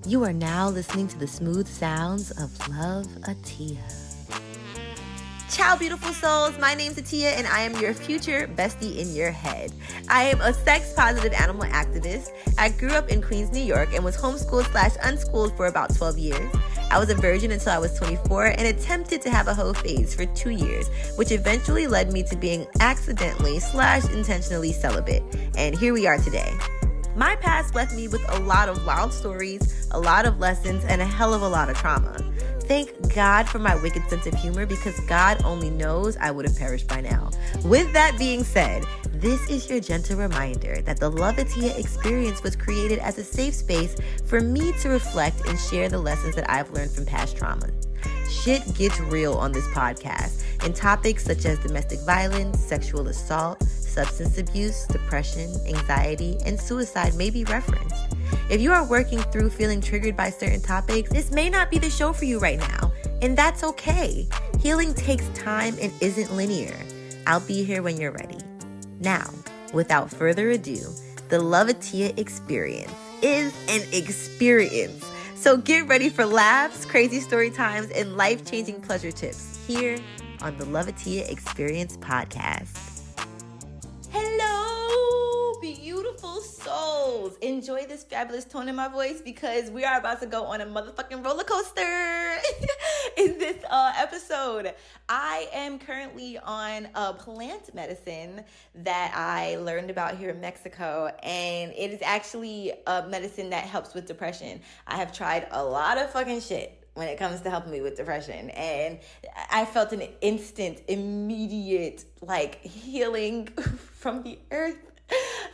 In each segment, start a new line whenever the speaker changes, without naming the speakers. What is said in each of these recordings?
You are now listening to the smooth sounds of Love Atia. Ciao, beautiful souls. My name's Atia, and I am your future bestie in your head. I am a sex-positive animal activist. I grew up in Queens, New York, and was homeschooled/unschooled for about 12 years. I was a virgin until I was 24 and attempted to have a hoe phase for 2 years, which eventually led me to being accidentally/intentionally celibate. And here we are today. My past left me with a lot of wild stories, a lot of lessons, and a hell of a lot of trauma. Thank God for my wicked sense of humor, because God only knows I would have perished by now. With that being said, this is your gentle reminder that the Love Atia experience was created as a safe space for me to reflect and share the lessons that I've learned from past traumas. Shit gets real on this podcast, and topics such as domestic violence, sexual assault, substance abuse, depression, anxiety, and suicide may be referenced. If you are working through feeling triggered by certain topics, this may not be the show for you right now, and that's okay. Healing takes time and isn't linear. I'll be here when you're ready. Now, without further ado, the Love Atia experience is an experience. So get ready for laughs, crazy story times, and life-changing pleasure tips here on the Love Atia Experience podcast. Hello, beautiful souls. Enjoy this fabulous tone in my voice, because we are about to go on a motherfucking roller coaster in this episode. I am currently on a plant medicine that I learned about here in Mexico, and it is actually a medicine that helps with depression. I have tried a lot of fucking shit when it comes to helping me with depression, and I felt an instant, immediate, healing from the earth.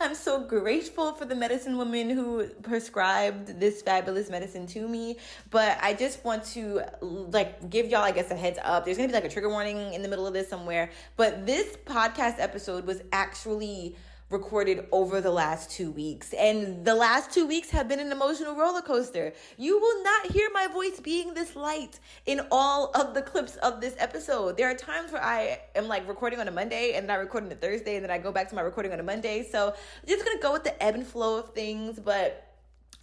I'm so grateful for the medicine woman who prescribed this fabulous medicine to me. But I just want to give y'all, I guess, a heads up. There's gonna be a trigger warning in the middle of this somewhere. But this podcast episode was actually recorded over the last 2 weeks, and the last 2 weeks have been an emotional roller coaster. You will not hear my voice being this light in all of the clips of this episode. There are times where I am recording on a Monday, and then I record on a Thursday, and then I go back to my recording on a Monday. So I'm just gonna go with the ebb and flow of things. But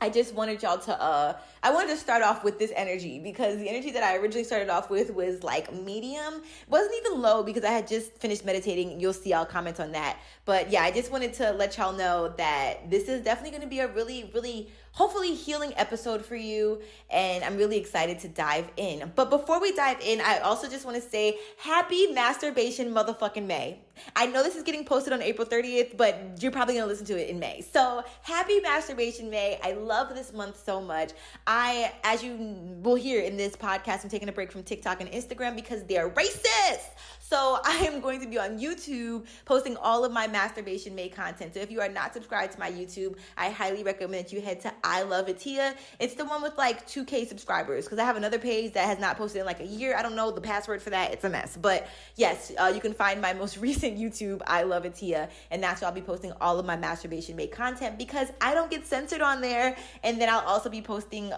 I just wanted y'all to, I wanted to start off with this energy, because the energy that I originally started off with was medium. It wasn't even low, because I had just finished meditating. You'll see, I'll comment on that. But yeah, I just wanted to let y'all know that this is definitely going to be a really, really, hopefully healing episode for you. And I'm really excited to dive in. But before we dive in, I also just want to say happy Masturbation motherfucking May. I know this is getting posted on April 30th, but you're probably going to listen to it in May. So happy Masturbation May. I love this month so much. As you will hear in this podcast, I'm taking a break from TikTok and Instagram because they're racist. So I am going to be on YouTube posting all of my Masturbation May content. So if you are not subscribed to my YouTube, I highly recommend that you head to I Love Atia. It's the one with 2K subscribers, because I have another page that has not posted in a year. I don't know the password for that. It's a mess. But yes, you can find my most recent YouTube, I Love Atia, and that's where I'll be posting all of my Masturbation May content, because I don't get censored on there. And then I'll also be posting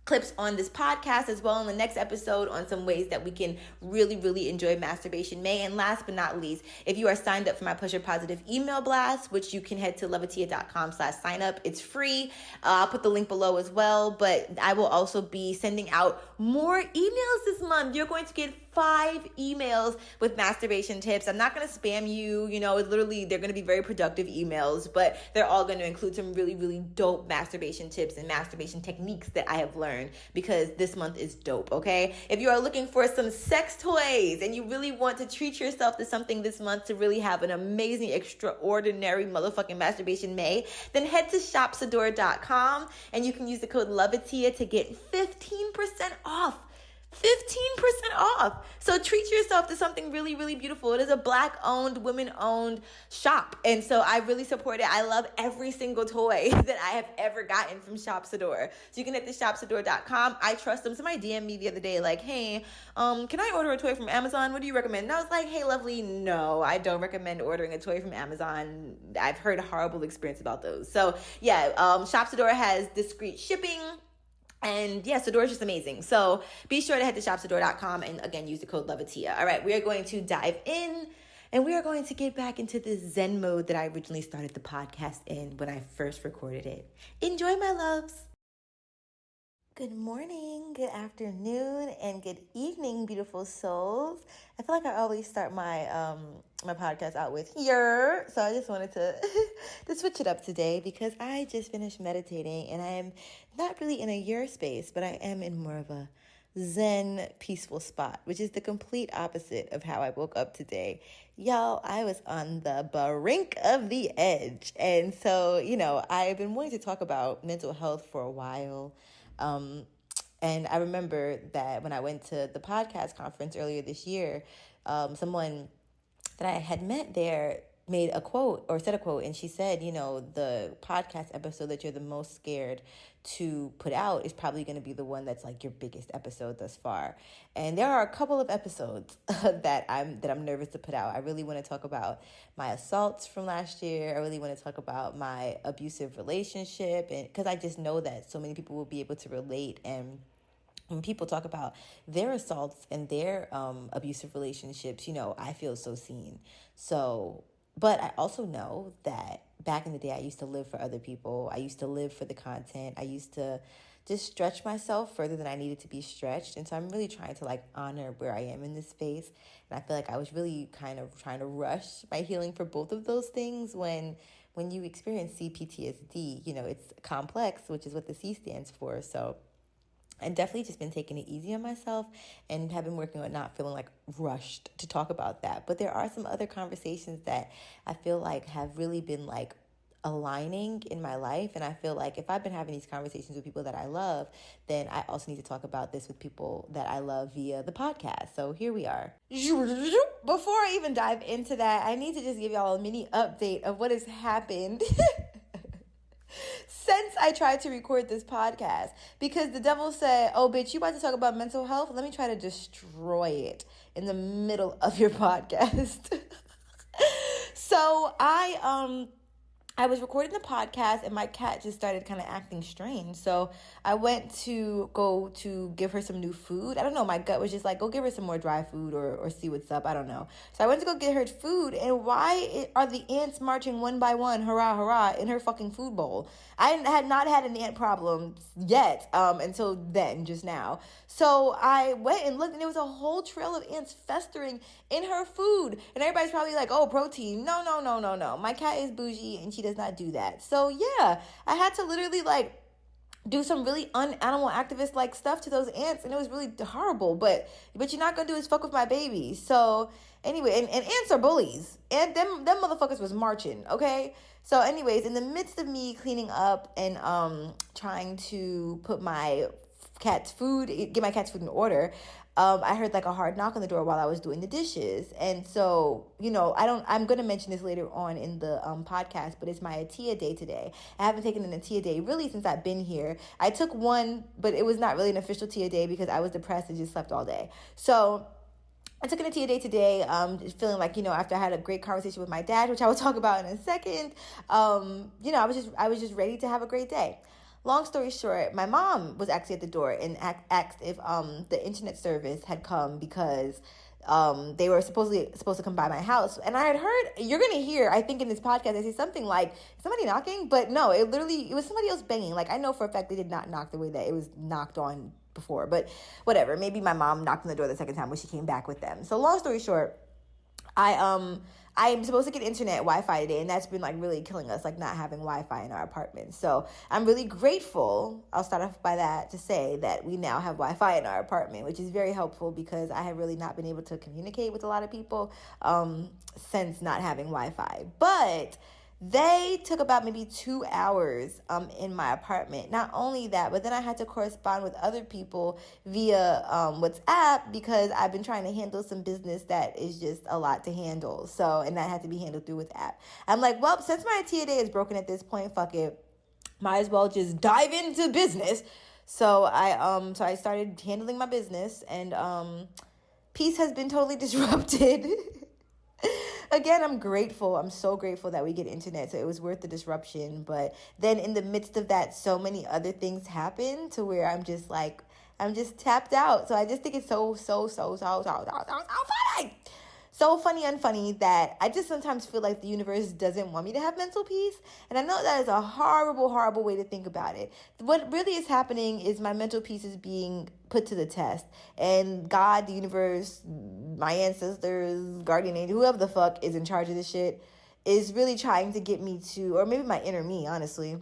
clips on this podcast as well in the next episode on some ways that we can really, really enjoy Masturbation May. And last but not least, if you are signed up for my Pleasure Positive email blast, which you can head to loveatia.com/sign up. It's free. I'll put the link below as well, but I will also be sending out more emails this month. You're going to get 5 emails with masturbation tips. I'm not going to spam you. It's literally, they're going to be very productive emails, but they're all going to include some really, really dope masturbation tips and masturbation techniques that I have learned, because this month is dope, okay? If you are looking for some sex toys and you really want to treat yourself to something this month to really have an amazing, extraordinary motherfucking Masturbation May, then head to shopsador.com and you can use the code LOVEATIA to get 15% off. 15% off. So treat yourself to something really, really beautiful. It is a Black-owned, women-owned shop. And so I really support it. I love every single toy that I have ever gotten from Shopsador. So you can hit the shopsador.com. I trust them. Somebody DM'd me the other day hey, can I order a toy from Amazon? What do you recommend? And I was like, hey, lovely, no, I don't recommend ordering a toy from Amazon. I've heard a horrible experience about those. So yeah, Shopsador has discreet shipping. And yeah, Sador is just amazing. So be sure to head to shopsador.com and again, use the code LOVEATIA. All right, we are going to dive in and we are going to get back into the Zen mode that I originally started the podcast in when I first recorded it. Enjoy, my loves. Good morning, good afternoon, and good evening, beautiful souls. I feel like I always start my my podcast out with "yer," so I just wanted to to switch it up today because I just finished meditating and I am not really in a "yer" space, but I am in more of a Zen, peaceful spot, which is the complete opposite of how I woke up today. Y'all, I was on the brink of the edge, and so I've been wanting to talk about mental health for a while. And I remember that when I went to the podcast conference earlier this year, someone that I had met there made a quote or said a quote, and she said, the podcast episode that you're the most scared to put out is probably going to be the one that's like your biggest episode thus far. And there are a couple of episodes that I'm nervous to put out. I really want to talk about my assaults from last year. I really want to talk about my abusive relationship, and because I just know that so many people will be able to relate. And when people talk about their assaults and their abusive relationships, I feel so seen. So, but I also know that back in the day, I used to live for other people. I used to live for the content. I used to just stretch myself further than I needed to be stretched. And so I'm really trying to honor where I am in this space. And I feel like I was really kind of trying to rush my healing for both of those things when you experience CPTSD, it's complex, which is what the C stands for. So I've definitely just been taking it easy on myself and have been working on not feeling rushed to talk about that. But there are some other conversations that I feel like have really been aligning in my life. And I feel like if I've been having these conversations with people that I love, then I also need to talk about this with people that I love via the podcast. So here we are. Before I even dive into that, I need to just give y'all a mini update of what has happened since I tried to record this podcast, because the devil said, oh, bitch, you about to talk about mental health? Let me try to destroy it in the middle of your podcast. So I was recording the podcast and my cat just started kind of acting strange. So I went to go to give her some new food. I don't know. My gut was just go give her some more dry food or see what's up. I don't know. So I went to go get her food. And why are the ants marching one by one, hurrah, hurrah, in her fucking food bowl? I had not had an ant problem yet until then, just now. So I went and looked, and there was a whole trail of ants festering in her food. And everybody's probably like, oh, protein. No. My cat is bougie, and she does not do that. So yeah, I had to literally do some really un-animal activist stuff to those ants, and it was really horrible. But you're not gonna do is fuck with my baby. So anyway, and ants are bullies, and them motherfuckers was marching. Okay. So anyways, in the midst of me cleaning up and trying to put my cat's food, get my cat's food in order, I heard a hard knock on the door while I was doing the dishes. And so, I'm going to mention this later on in the podcast, but it's my Atia day today. I haven't taken an Atia day really since I've been here. I took one, but it was not really an official Tia day because I was depressed and just slept all day. So I took an Atia day today, just feeling after I had a great conversation with my dad, which I will talk about in a second, I was just ready to have a great day. Long story short, my mom was actually at the door and asked if the internet service had come because they were supposed to come by my house. And I had heard, you're going to hear, I think in this podcast, I say something like, somebody knocking? But no, it was somebody else banging. I know for a fact they did not knock the way that it was knocked on before. But whatever, maybe my mom knocked on the door the second time when she came back with them. So long story short, I'm supposed to get internet Wi-Fi today, and that's been really killing us, not having Wi-Fi in our apartment. So I'm really grateful. I'll start off by that to say that we now have Wi-Fi in our apartment, which is very helpful because I have really not been able to communicate with a lot of people since not having Wi-Fi. But they took about maybe 2 hours in my apartment. Not only that, but then I had to correspond with other people via WhatsApp because I've been trying to handle some business that is just a lot to handle. So, and that had to be handled through WhatsApp. I'm like, well, since my Tia day is broken at this point, fuck it. Might as well just dive into business. So I started handling my business, and peace has been totally disrupted. Again, I'm grateful. I'm so grateful that we get internet. So it was worth the disruption. But then in the midst of that, so many other things happen to where I'm just tapped out. So I just think it's so funny. so funny, unfunny that I just sometimes feel like the universe doesn't want me to have mental peace. And I know that is a horrible, horrible way to think about it. What really is happening is my mental peace is being put to the test. And God, the universe, my ancestors, guardian angel, whoever the fuck is in charge of this shit, is really trying to get me to, or maybe my inner me, honestly,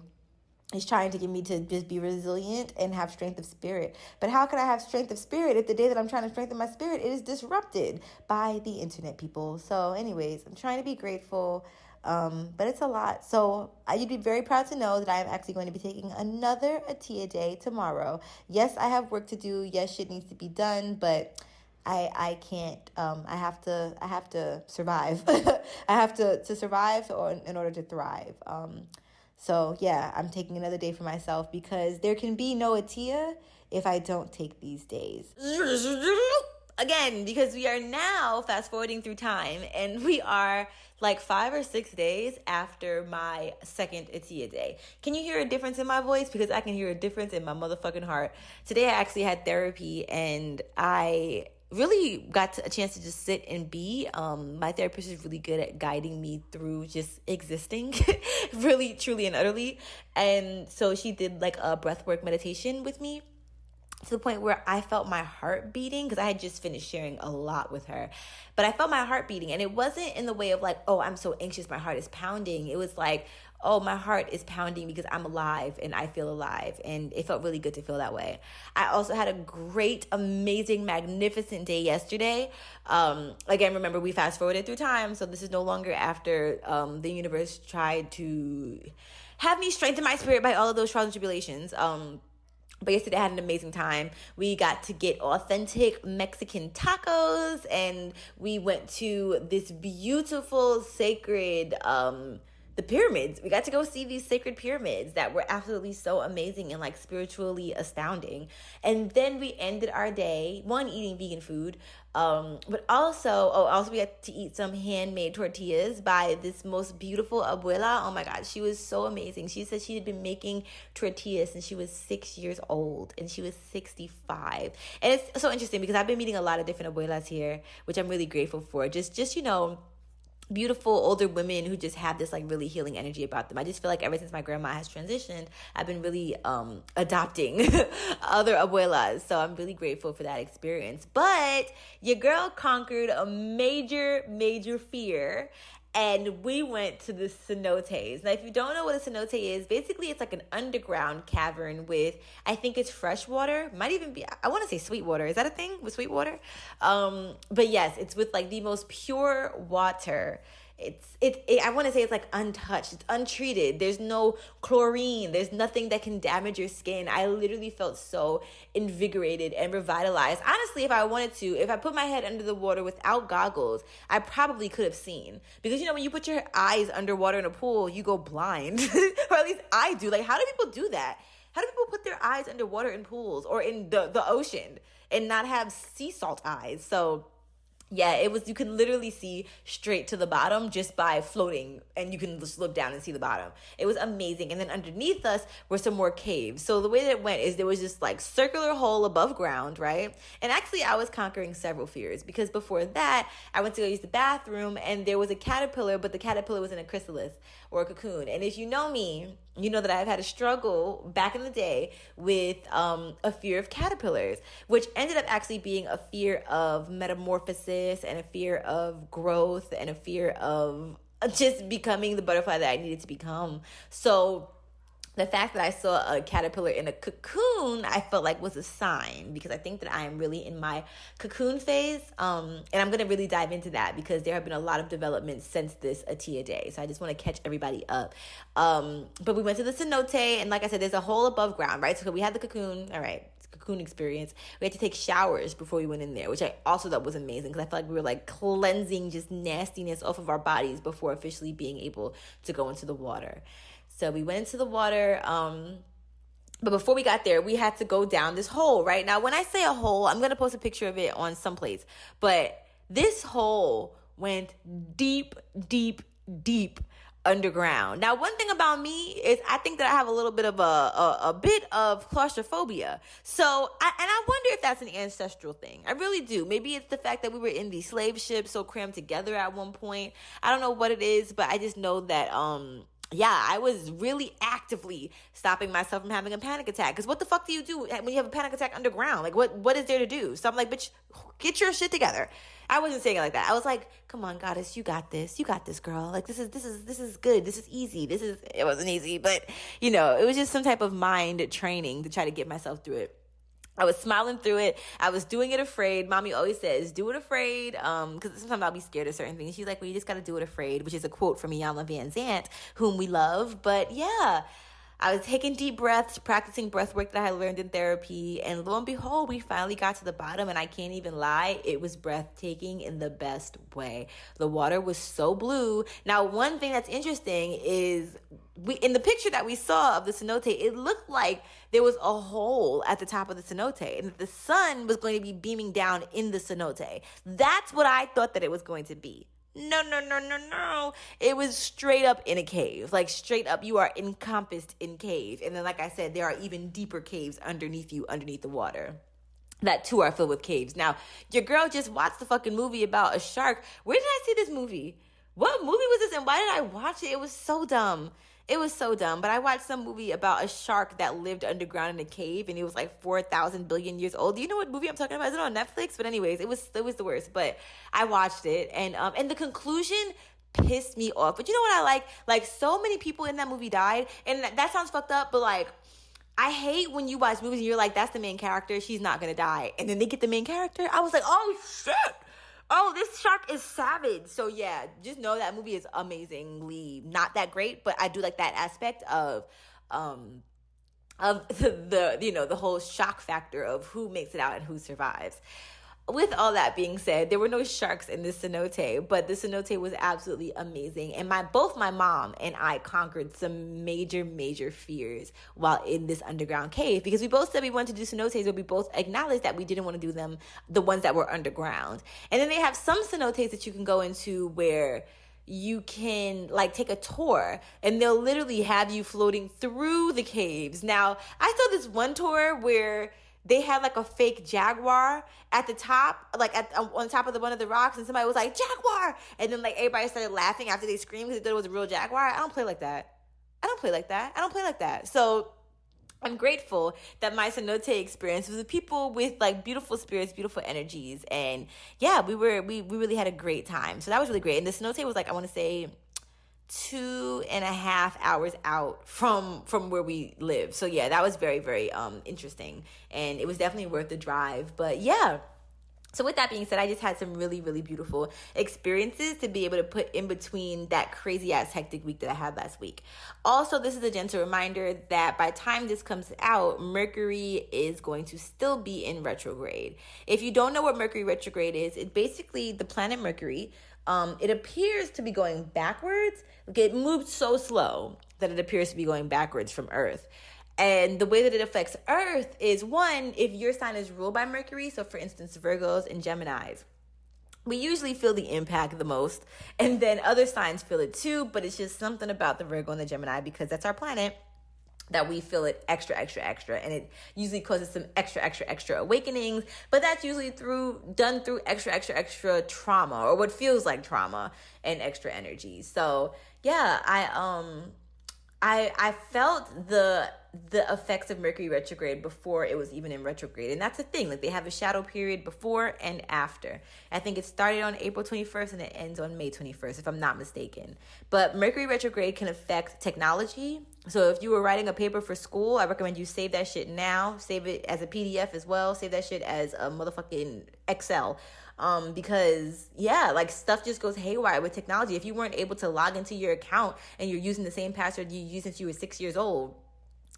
is trying to get me to just be resilient and have strength of spirit. But how can I have strength of spirit if the day that I'm trying to strengthen my spirit, it is disrupted by the internet, people? So anyways, I'm trying to be grateful, but it's a lot. So you'd be very proud to know that I am actually going to be taking another Atia day tomorrow. Yes, I have work to do. Yes, shit needs to be done, but I can't. I have to survive. I have to survive in order to thrive. So yeah, I'm taking another day for myself because there can be no Atia if I don't take these days. Again, because we are now fast forwarding through time and we are like 5 or 6 days after my second Atia day. Can you hear a difference in my voice? Because I can hear a difference in my motherfucking heart. Today I actually had therapy and I really got a chance to just sit and be. My therapist is really good at guiding me through just existing, really, truly, and utterly. And so she did like a breathwork meditation with me to the point where I felt my heart beating because I had just finished sharing a lot with her. But I felt my heart beating, and it wasn't in the way of like, oh, I'm so anxious, my heart is pounding. It was like, oh, my heart is pounding because I'm alive and I feel alive. And it felt really good to feel that way. I also had a great, amazing, magnificent day yesterday. Again, remember, we fast forwarded through time. So this is no longer after the universe tried to have me strengthen my spirit by all of those trials and tribulations. But yesterday I had an amazing time. We got to get authentic Mexican tacos and we went to this beautiful, sacred, the pyramids. We got to go see these sacred pyramids that were absolutely so amazing and like spiritually astounding. And then we ended our day, eating vegan food, but also we got to eat some handmade tortillas by this most beautiful abuela. Oh my God, she was so amazing. She said she had been making tortillas since she was 6 years old and she was 65. And it's so interesting because I've been meeting a lot of different abuelas here, which I'm really grateful for. Just beautiful older women who just have this like really healing energy about them. I just feel like ever since my grandma has transitioned, I've been really adopting other abuelas. So I'm really grateful for that experience. But your girl conquered a major, major fear. And we went to the cenotes. Now, if you don't know what a cenote is, basically it's like an underground cavern with, I think it's fresh water. Might even be, I want to say sweet water. Is that a thing with sweet water? But yes, it's with like the most pure water. I want to say it's like untouched, it's untreated. There's no chlorine. There's nothing that can damage your skin. I literally felt so invigorated and revitalized. Honestly, if I wanted to, if I put my head under the water without goggles, I probably could have seen. Because, when you put your eyes underwater in a pool, you go blind. Or at least I do. Like, how do people do that? How do people put their eyes underwater in pools or in the ocean and not have sea salt eyes? So yeah, you can literally see straight to the bottom just by floating, and you can just look down and see the bottom. It was amazing. And then underneath us were some more caves. So the way that it went is there was this like circular hole above ground, right? And actually I was conquering several fears because before that I went to go use the bathroom and there was a caterpillar, but the caterpillar was in a chrysalis or a cocoon. And if you know me, you know that I've had a struggle back in the day with a fear of caterpillars, which ended up actually being a fear of metamorphosis and a fear of growth and a fear of just becoming the butterfly that I needed to become. So the fact that I saw a caterpillar in a cocoon, I felt like was a sign because I think that I am really in my cocoon phase. And I'm going to really dive into that because there have been a lot of developments since this Atia day. So I just want to catch everybody up. But we went to the cenote and like I said, there's a hole above ground, right? So we had the cocoon. All right. Cocoon experience. We had to take showers before we went in there, which I also thought was amazing because I felt like we were like cleansing just nastiness off of our bodies before officially being able to go into the water. So we went into the water, but before we got there, we had to go down this hole, right? Now, when I say a hole, I'm going to post a picture of it on some place, but this hole went deep, deep, deep underground. Now, one thing about me is I think that I have a little bit of a bit of claustrophobia. So, I wonder if that's an ancestral thing. I really do. Maybe it's the fact that we were in these slave ships so crammed together at one point. I don't know what it is, but I just know that yeah, I was really actively stopping myself from having a panic attack. Because what the fuck do you do when you have a panic attack underground? Like, what is there to do? So I'm like, bitch, get your shit together. I wasn't saying it like that. I was like, come on, goddess, you got this. You got this, girl. Like, this is good. This is easy. It wasn't easy, but, you know, it was just some type of mind training to try to get myself through it. I was smiling through it. I was doing it afraid. Mommy always says, do it afraid. Because sometimes I'll be scared of certain things. She's like, well, you just got to do it afraid, which is a quote from Iyanla Vanzant, whom we love. But yeah, I was taking deep breaths, practicing breath work that I learned in therapy. And lo and behold, we finally got to the bottom. And I can't even lie, it was breathtaking in the best way. The water was so blue. Now, one thing that's interesting is in the picture that we saw of the cenote, it looked like there was a hole at the top of the cenote and that the sun was going to be beaming down in the cenote. That's what I thought that it was going to be. No. It was straight up in a cave. Like, straight up, you are encompassed in cave. And then, like I said, there are even deeper caves underneath you, underneath the water, that too are filled with caves. Now, your girl just watched the fucking movie about a shark. Where did I see this movie? What movie was this and why did I watch it? It was so dumb. But I watched some movie about a shark that lived underground in a cave and it was like 4,000 billion years old. Do you know what movie I'm talking about? Is it on Netflix? But anyways, it was the worst. But I watched it and the conclusion pissed me off. But you know what I like? Like, so many people in that movie died, and that sounds fucked up, but like, I hate when you watch movies and you're like, that's the main character, she's not gonna die. And then they get the main character. I was like, oh shit. Oh, this shark is savage. So yeah, just know that movie is amazingly not that great, but I do like that aspect of the you know, the whole shock factor of who makes it out and who survives. With all that being said, there were no sharks in this cenote, but the cenote was absolutely amazing. And both my mom and I conquered some major fears while in this underground cave, because we both said we wanted to do cenotes, but we both acknowledged that we didn't want to do them, the ones that were underground. And then they have some cenotes that you can go into where you can like take a tour and they'll literally have you floating through the caves. Now, I saw this one tour where they had like a fake jaguar at the top, like on top of one of the rocks, and somebody was like, jaguar! And then like everybody started laughing after they screamed because they thought it was a real jaguar. I don't play like that. So I'm grateful that my cenote experience was with people with like beautiful spirits, beautiful energies. And yeah, we really had a great time. So that was really great. And the cenote was like, I want to say 2.5 hours out from where we live. So yeah, that was very interesting, and it was definitely worth the drive. But yeah, so with that being said, I just had some really beautiful experiences to be able to put in between that crazy ass hectic week that I had last week. Also, this is a gentle reminder that by the time this comes out, Mercury is going to still be in retrograde. If you don't know what Mercury retrograde is, it's basically the planet Mercury. It appears to be going backwards. It moved so slow that it appears to be going backwards from Earth. And the way that it affects Earth is, one, if your sign is ruled by Mercury, so for instance, Virgos and Geminis, we usually feel the impact the most. And then other signs feel it too, but it's just something about the Virgo and the Gemini, because that's our planet, that we feel it extra. And it usually causes some extra awakenings, but that's usually done through extra trauma, or what feels like trauma and extra energy. So yeah, I felt the effects of Mercury retrograde before it was even in retrograde. And that's the thing, like they have a shadow period before and after. I think it started on April 21st and it ends on May 21st, if I'm not mistaken. But Mercury retrograde can affect technology. So if you were writing a paper for school, I recommend you save that shit now. Save it as a PDF as well. Save that shit as a motherfucking Excel. Because yeah, like stuff just goes haywire with technology. If you weren't able to log into your account and you're using the same password you used since you were 6 years old,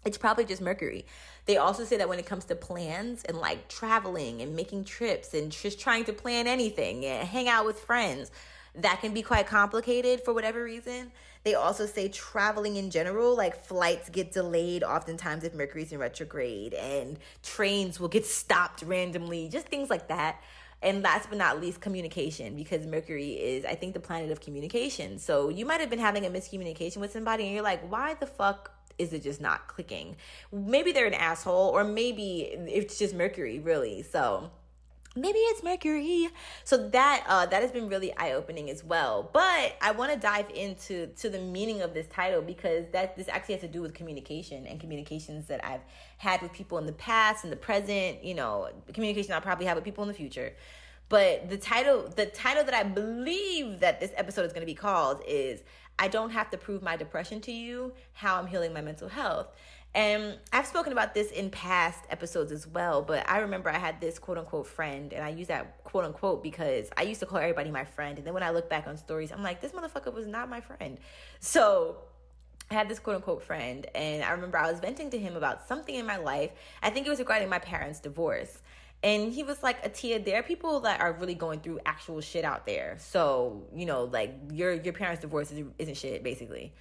it's probably just Mercury. They also say that when it comes to plans and like traveling and making trips and just trying to plan anything and hang out with friends, that can be quite complicated for whatever reason. They also say traveling in general, like flights get delayed oftentimes if Mercury's in retrograde, and trains will get stopped randomly, just things like that. And last but not least, communication, because Mercury is, I think, the planet of communication. So you might have been having a miscommunication with somebody and you're like, why the fuck is it just not clicking? Maybe they're an asshole, or maybe it's just Mercury, really. So maybe it's Mercury. So that has been really eye-opening as well. But I want to dive into the meaning of this title, because this actually has to do with communication and communications that I've had with people in the past and the present, communication I'll probably have with people in the future. But the title that I believe that this episode is going to be called is I Don't Have to Prove My Depression to You, How I'm Healing My Mental Health. And I've spoken about this in past episodes as well, but I remember I had this quote-unquote friend, and I use that quote-unquote because I used to call everybody my friend, and then when I look back on stories, I'm like, this motherfucker was not my friend. So I had this quote-unquote friend, and I remember I was venting to him about something in my life. I think it was regarding my parents' divorce. And he was like, Atia, there are people that are really going through actual shit out there. So, like your parents' divorce isn't shit, basically.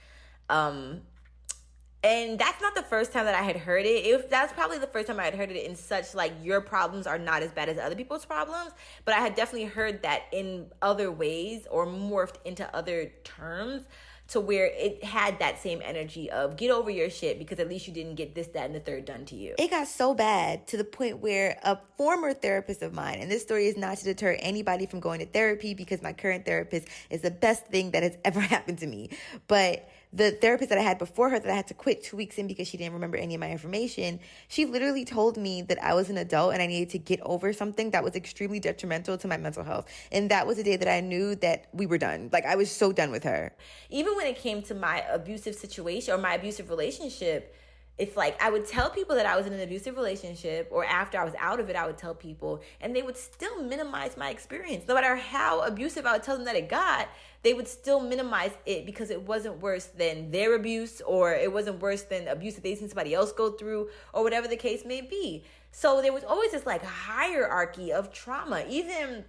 And that's not the first time that I had heard it. That's probably the first time I had heard it in such like, your problems are not as bad as other people's problems. But I had definitely heard that in other ways, or morphed into other terms, to where it had that same energy of get over your shit, because at least you didn't get this, that, and the third done to you. It got so bad to the point where a former therapist of mine, and this story is not to deter anybody from going to therapy, because my current therapist is the best thing that has ever happened to me. But the therapist that I had before her, that I had to quit 2 weeks in because she didn't remember any of my information, she literally told me that I was an adult and I needed to get over something that was extremely detrimental to my mental health. And that was the day that I knew that we were done. Like, I was so done with her. Even when it came to my abusive situation or my abusive relationship, it's like I would tell people that I was in an abusive relationship, or after I was out of it, I would tell people, and they would still minimize my experience. No matter how abusive I would tell them that it got, they would still minimize it because it wasn't worse than their abuse, or it wasn't worse than abuse that they've seen somebody else go through, or whatever the case may be. So there was always this like hierarchy of trauma. Even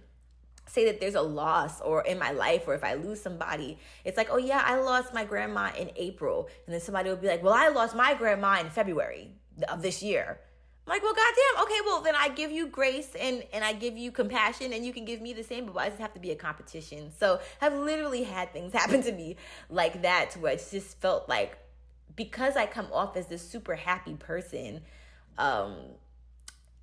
say that there's a loss or in my life, or if I lose somebody, it's like, oh yeah, I lost my grandma in April. And then somebody would be like, well, I lost my grandma in February of this year. I'm like, well, goddamn, okay, well, then I give you grace and I give you compassion, and you can give me the same, but why does it have to be a competition? So I've literally had things happen to me like that, to where it's just felt like, because I come off as this super happy person,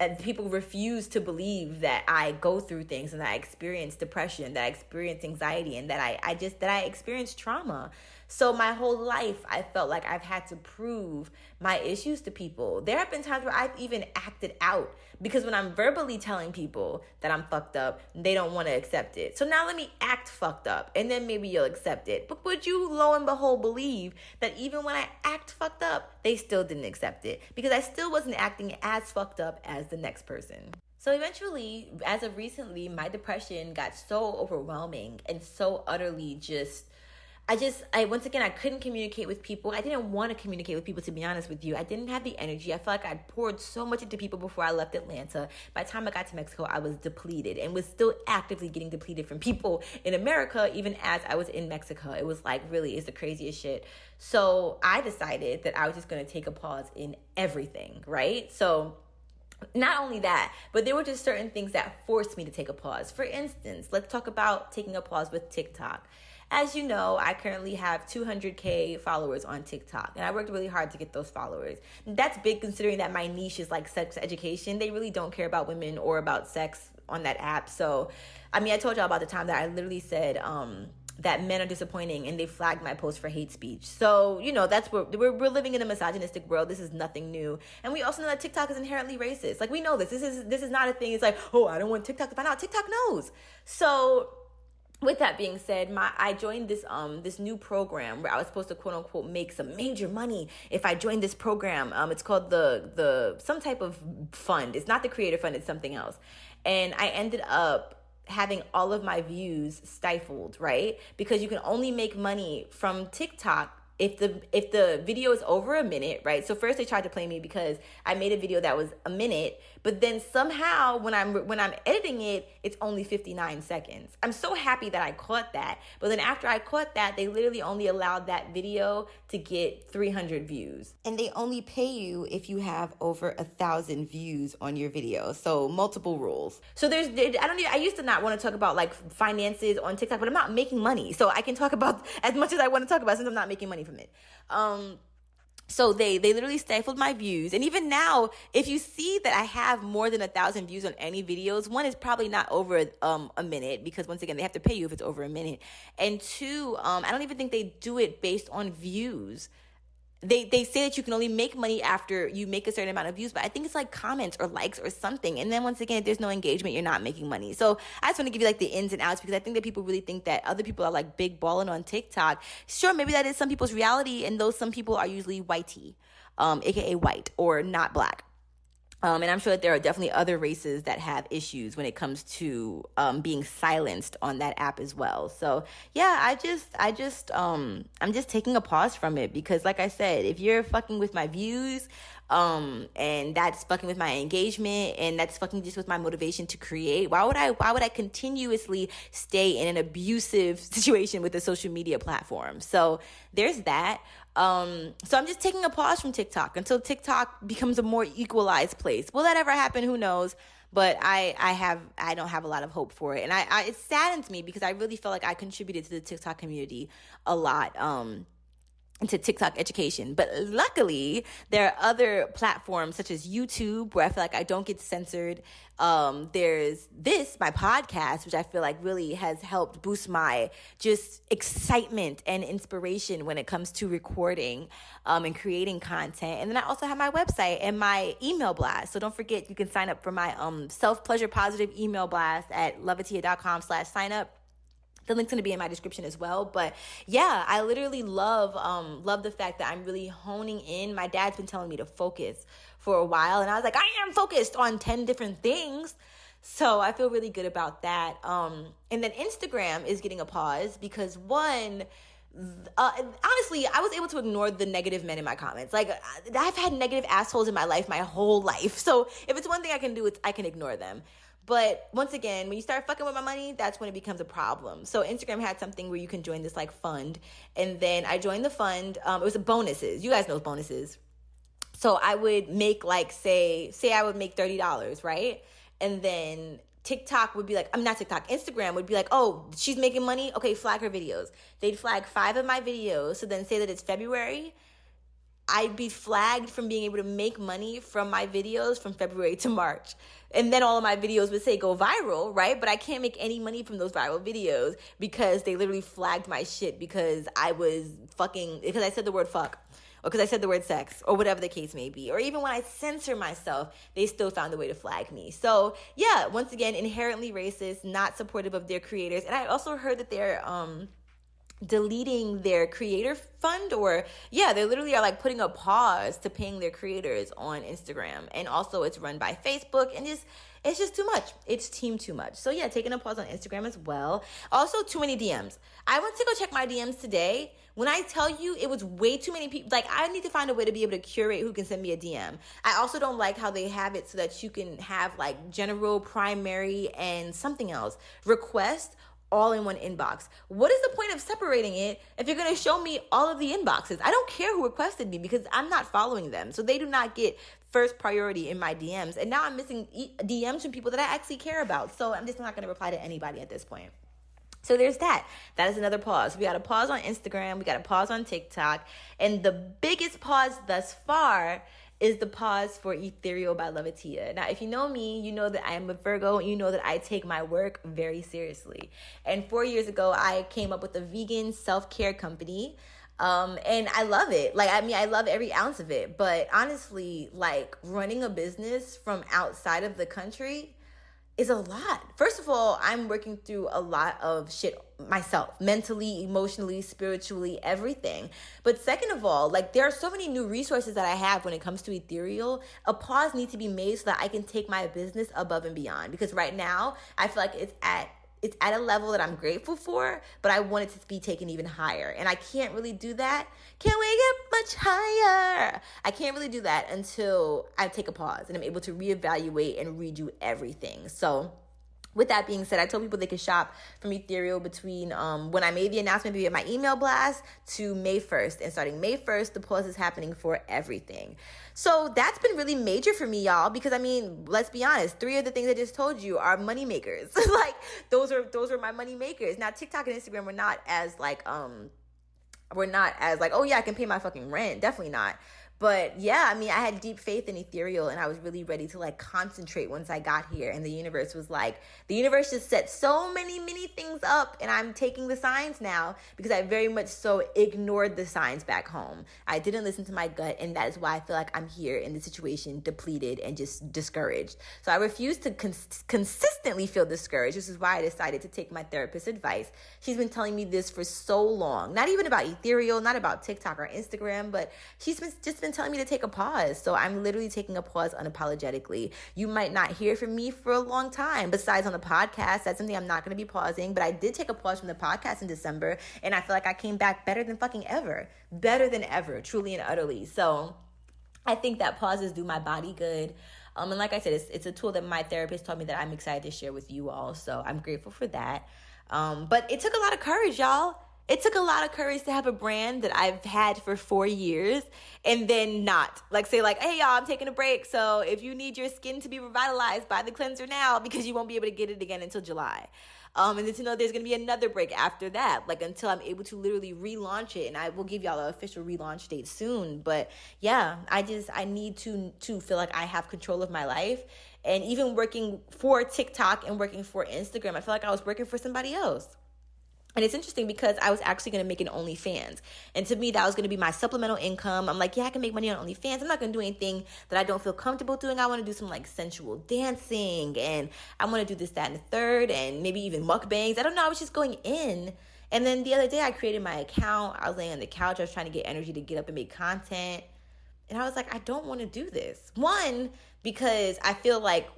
and people refuse to believe that I go through things, and that I experience depression, that I experience anxiety, and that I experience trauma. So my whole life, I felt like I've had to prove my issues to people. There have been times where I've even acted out, because when I'm verbally telling people that I'm fucked up, they don't want to accept it. So now let me act fucked up, and then maybe you'll accept it. But would you, lo and behold, believe that even when I act fucked up, they still didn't accept it? Because I still wasn't acting as fucked up as the next person. So eventually, as of recently, my depression got so overwhelming and so utterly once again, I couldn't communicate with people. I didn't want to communicate with people, to be honest with you. I didn't have the energy. I felt like I'd poured so much into people before I left Atlanta. By the time I got to Mexico, I was depleted, and was still actively getting depleted from people in America, even as I was in Mexico. It was like, really, it's the craziest shit. So I decided that I was just going to take a pause in everything, right? So not only that, but there were just certain things that forced me to take a pause. For instance, let's talk about taking a pause with TikTok. As you know, I currently have 200K followers on TikTok, and I worked really hard to get those followers. That's big, considering that my niche is like sex education. They really don't care about women or about sex on that app. So, I told y'all about the time that I literally said that men are disappointing, and they flagged my post for hate speech. So, that's where we're living in a misogynistic world. This is nothing new. And we also know that TikTok is inherently racist. Like, we know this. This is not a thing. It's like, oh, I don't want TikTok to find out. TikTok knows. So, with that being said, I joined this new program where I was supposed to quote unquote make some major money if I joined this program. It's called the some type of fund. It's not the creator fund, it's something else. And I ended up having all of my views stifled, right? Because you can only make money from TikTok if the video is over a minute, right? So first they tried to play me because I made a video that was a minute, but then somehow when I'm editing it, it's only 59 seconds. I'm so happy that I caught that. But then after I caught that, they literally only allowed that video to get 300 views. And they only pay you if you have over 1,000 views on your video. So multiple rules. So I used to not want to talk about like finances on TikTok, but I'm not making money. So I can talk about as much as I want to talk about since I'm not making money from it. So they literally stifled my views. And even now, if you see that I have more than 1,000 views on any videos, one is probably not over a minute, because once again, they have to pay you if it's over a minute. And two, I don't even think they do it based on views. They say that you can only make money after you make a certain amount of views, but I think it's like comments or likes or something. And then once again, if there's no engagement, you're not making money. So I just want to give you like the ins and outs, because I think that people really think that other people are like big balling on TikTok. Sure, maybe that is some people's reality, and those some people are usually whitey, aka white or not black. And I'm sure that there are definitely other races that have issues when it comes to being silenced on that app as well. So yeah, I'm just taking a pause from it, because like I said, if you're fucking with my views, and that's fucking with my engagement, and that's fucking just with my motivation to create, why would I continuously stay in an abusive situation with a social media platform? So there's that. So I'm just taking a pause from TikTok until TikTok becomes a more equalized place. Will that ever happen? Who knows? But I don't have a lot of hope for it. And it saddens me, because I really feel like I contributed to the TikTok community a lot, into TikTok education. But luckily, there are other platforms such as YouTube, where I feel like I don't get censored. There's my podcast, which I feel like really has helped boost my just excitement and inspiration when it comes to recording and creating content. And then I also have my website and my email blast. So don't forget, you can sign up for my self-pleasure positive email blast at lovatia.com/sign up. The link's going to be in my description as well. But yeah, I literally love the fact that I'm really honing in. My dad's been telling me to focus for a while, and I was like, I am focused on 10 different things. So I feel really good about that. And then Instagram is getting a pause, because honestly, I was able to ignore the negative men in my comments. Like, I've had negative assholes in my life my whole life. So if it's one thing I can do, I can ignore them. But once again, when you start fucking with my money, that's when it becomes a problem. So Instagram had something where you can join this like fund. And then I joined the fund. It was bonuses. You guys know bonuses. So I would make like, say I would make $30, right? And then TikTok would be like, I'm not TikTok, Instagram would be like, oh, she's making money? Okay, flag her videos. They'd flag 5 of my videos. So then say that it's February, I'd be flagged from being able to make money from my videos from February to March. And then all of my videos would say go viral, right? But I can't make any money from those viral videos, because they literally flagged my shit because because I said the word fuck, or because I said the word sex, or whatever the case may be. Or even when I censor myself, they still found a way to flag me. So yeah, once again, inherently racist, not supportive of their creators. And I also heard that they're deleting their creator fund, they literally are like putting a pause to paying their creators on Instagram. And also it's run by Facebook, and it's just too much. It's too much. So yeah, taking a pause on Instagram as well. Also, too many DMs. I went to go check my DMs today. When I tell you, it was way too many people. Like, I need to find a way to be able to curate who can send me a DM. I also don't like how they have it so that you can have like general, primary, and something else request all in one inbox. What is the point of separating it if you're going to show me all of the inboxes? I don't care who requested me, because I'm not following them. So they do not get first priority in my DMs. And now I'm missing DMs from people that I actually care about. So I'm just not going to reply to anybody at this point. So there's that. That is another pause. We got a pause on Instagram. We got a pause on TikTok. And the biggest pause thus far is the pause for Ethereal by Lovatia. Now, if you know me, you know that I am a Virgo, and you know that I take my work very seriously. And 4 years ago, I came up with a vegan self-care company. And I love it. I love every ounce of it. But honestly, like, running a business from outside of the country is a lot. First of all, I'm working through a lot of shit myself, mentally, emotionally, spiritually, everything. But second of all, like, there are so many new resources that I have when it comes to Ethereal. A pause needs to be made so that I can take my business above and beyond. Because right now, I feel like it's at it's at a level that I'm grateful for, but I want it to be taken even higher. And I can't really do that. Can we get much higher? I can't really do that until I take a pause and I'm able to reevaluate and redo everything. So with that being said, I told people they could shop from Ethereal between when I made the announcement via my email blast to May 1st. And starting May 1st, the pause is happening for everything. So that's been really major for me, y'all, because I mean, let's be honest, 3 of the things I just told you are money makers. Like those are my money makers. Now, TikTok and Instagram were not as like, oh yeah, I can pay my fucking rent. Definitely not. But yeah, I mean, I had deep faith in Ethereal and I was really ready to like concentrate once I got here. And the universe just set so many things up, and I'm taking the signs now because I very much so ignored the signs back home. I didn't listen to my gut, and that is why I feel like I'm here in this situation, depleted and just discouraged. So I refuse to consistently feel discouraged. This is why I decided to take my therapist's advice. She's been telling me this for so long, not even about Ethereal, not about TikTok or Instagram, but she's been telling me to take a pause. So I'm literally taking a pause unapologetically. You might not hear from me for a long time. Besides on the podcast, that's something I'm not going to be pausing. But I did take a pause from the podcast in December, and I feel like I came back better than fucking ever. Better than ever, truly and utterly. So I think that pauses do my body good. And like I said, it's a tool that my therapist taught me that I'm excited to share with you all. So I'm grateful for that. But it took a lot of courage, y'all. It took a lot of courage to have a brand that I've had for 4 years and then not. Like say like, hey, y'all, I'm taking a break. So if you need your skin to be revitalized, buy the cleanser now because you won't be able to get it again until July. And then to know there's going to be another break after that, like until I'm able to literally relaunch it. And I will give y'all an official relaunch date soon. But yeah, I need to feel like I have control of my life. And even working for TikTok and working for Instagram, I feel like I was working for somebody else. And it's interesting because I was actually going to make an Onlyfans. And to me, that was going to be my supplemental income. I'm like, yeah, I can make money on Onlyfans. I'm not going to do anything that I don't feel comfortable doing. I want to do some like sensual dancing. And I want to do this, that, and the third. And maybe even mukbangs. I don't know. I was just going in. And then the other day I created my account. I was laying on the couch. I was trying to get energy to get up and make content. And I was like, I don't want to do this. One, because I feel like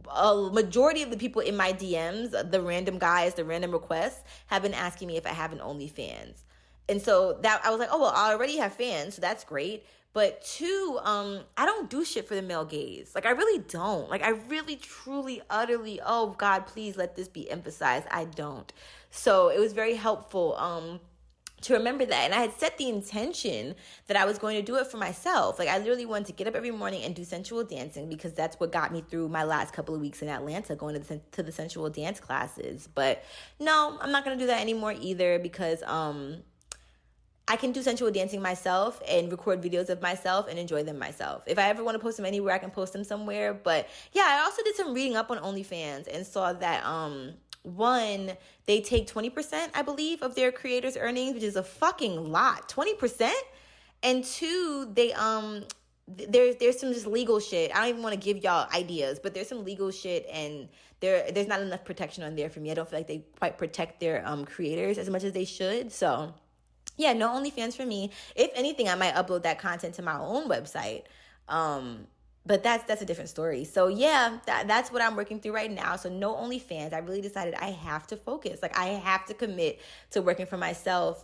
a majority of the people in my DMs, the random guys, the random requests, have been asking me if I have an OnlyFans. And so that I was like, oh, well, I already have fans, so that's great. But 2, I don't do shit for the male gaze. Like, I really don't. Like, I really, truly, utterly, oh, God, please let this be emphasized. I don't. So it was very helpful to remember that. And I had set the intention that I was going to do it for myself. Like I literally wanted to get up every morning and do sensual dancing because that's what got me through my last couple of weeks in Atlanta, going to the sensual dance classes. But no, I'm not going to do that anymore either because I can do sensual dancing myself and record videos of myself and enjoy them myself. If I ever want to post them anywhere, I can post them somewhere. But yeah, I also did some reading up on OnlyFans and saw that one, they take 20%, I believe, of their creators' earnings, which is a fucking lot. 20%? And 2, they there's some just legal shit. I don't even want to give y'all ideas, but there's some legal shit and there's not enough protection on there for me. I don't feel like they quite protect their creators as much as they should. So yeah, no OnlyFans for me. If anything, I might upload that content to my own website. But that's a different story. So yeah, that's what I'm working through right now. So no OnlyFans. I really decided I have to focus. Like I have to commit to working for myself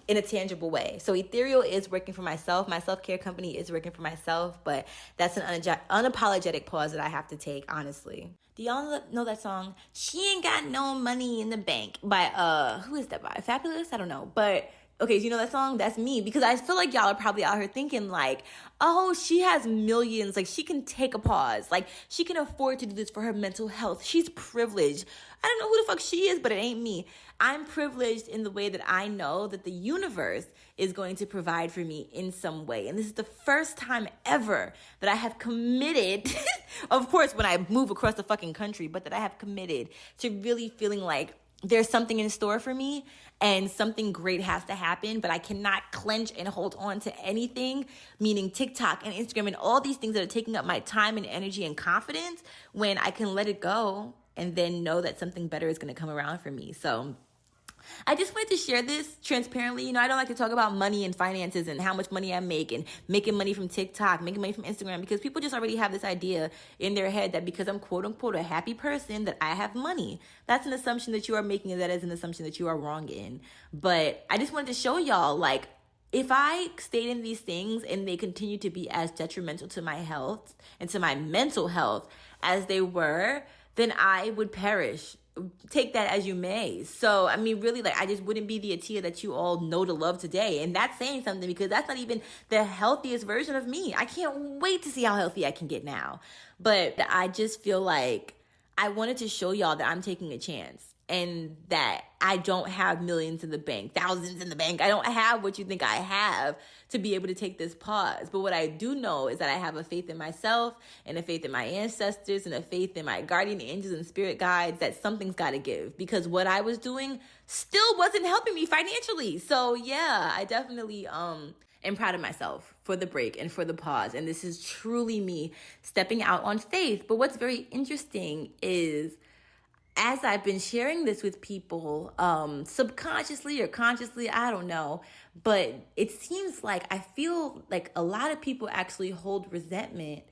in a tangible way. So Ethereal is working for myself. My self-care company is working for myself. But that's an unapologetic pause that I have to take, honestly. Do y'all know that song? She Ain't Got No Money in the Bank by, who is that by? Fabulous? I don't know. But okay, so you know that song? That's me. Because I feel like y'all are probably out here thinking like, oh, she has millions. Like, she can take a pause. Like, she can afford to do this for her mental health. She's privileged. I don't know who the fuck she is, but it ain't me. I'm privileged in the way that I know that the universe is going to provide for me in some way. And this is the first time ever that I have committed, of course, when I move across the fucking country, but that I have committed to really feeling like there's something in store for me and something great has to happen, but I cannot clench and hold on to anything, meaning TikTok and Instagram and all these things that are taking up my time and energy and confidence, when I can let it go and then know that something better is going to come around for me. So I just wanted to share this transparently. I don't like to talk about money and finances and how much money I make and making money from TikTok, making money from Instagram, because people just already have this idea in their head that because I'm quote unquote a happy person that I have money. That's an assumption that you are making, and that is an assumption that you are wrong in. But I just wanted to show y'all, like, if I stayed in these things and they continue to be as detrimental to my health and to my mental health as they were, then I would perish. Take that as you may. So, I mean, really, like, I just wouldn't be the Atia that you all know to love today. And that's saying something, because that's not even the healthiest version of me. I can't wait to see how healthy I can get now. But I just feel like I wanted to show y'all that I'm taking a chance, and that I don't have millions in the bank, thousands in the bank. I don't have what you think I have to be able to take this pause. But what I do know is that I have a faith in myself, and a faith in my ancestors, and a faith in my guardian angels and spirit guides that something's got to give, because what I was doing still wasn't helping me financially. So yeah, I definitely am proud of myself for the break and for the pause. And this is truly me stepping out on faith. But what's very interesting is, as I've been sharing this with people, subconsciously or consciously, I don't know, but it seems like I feel like a lot of people actually hold resentment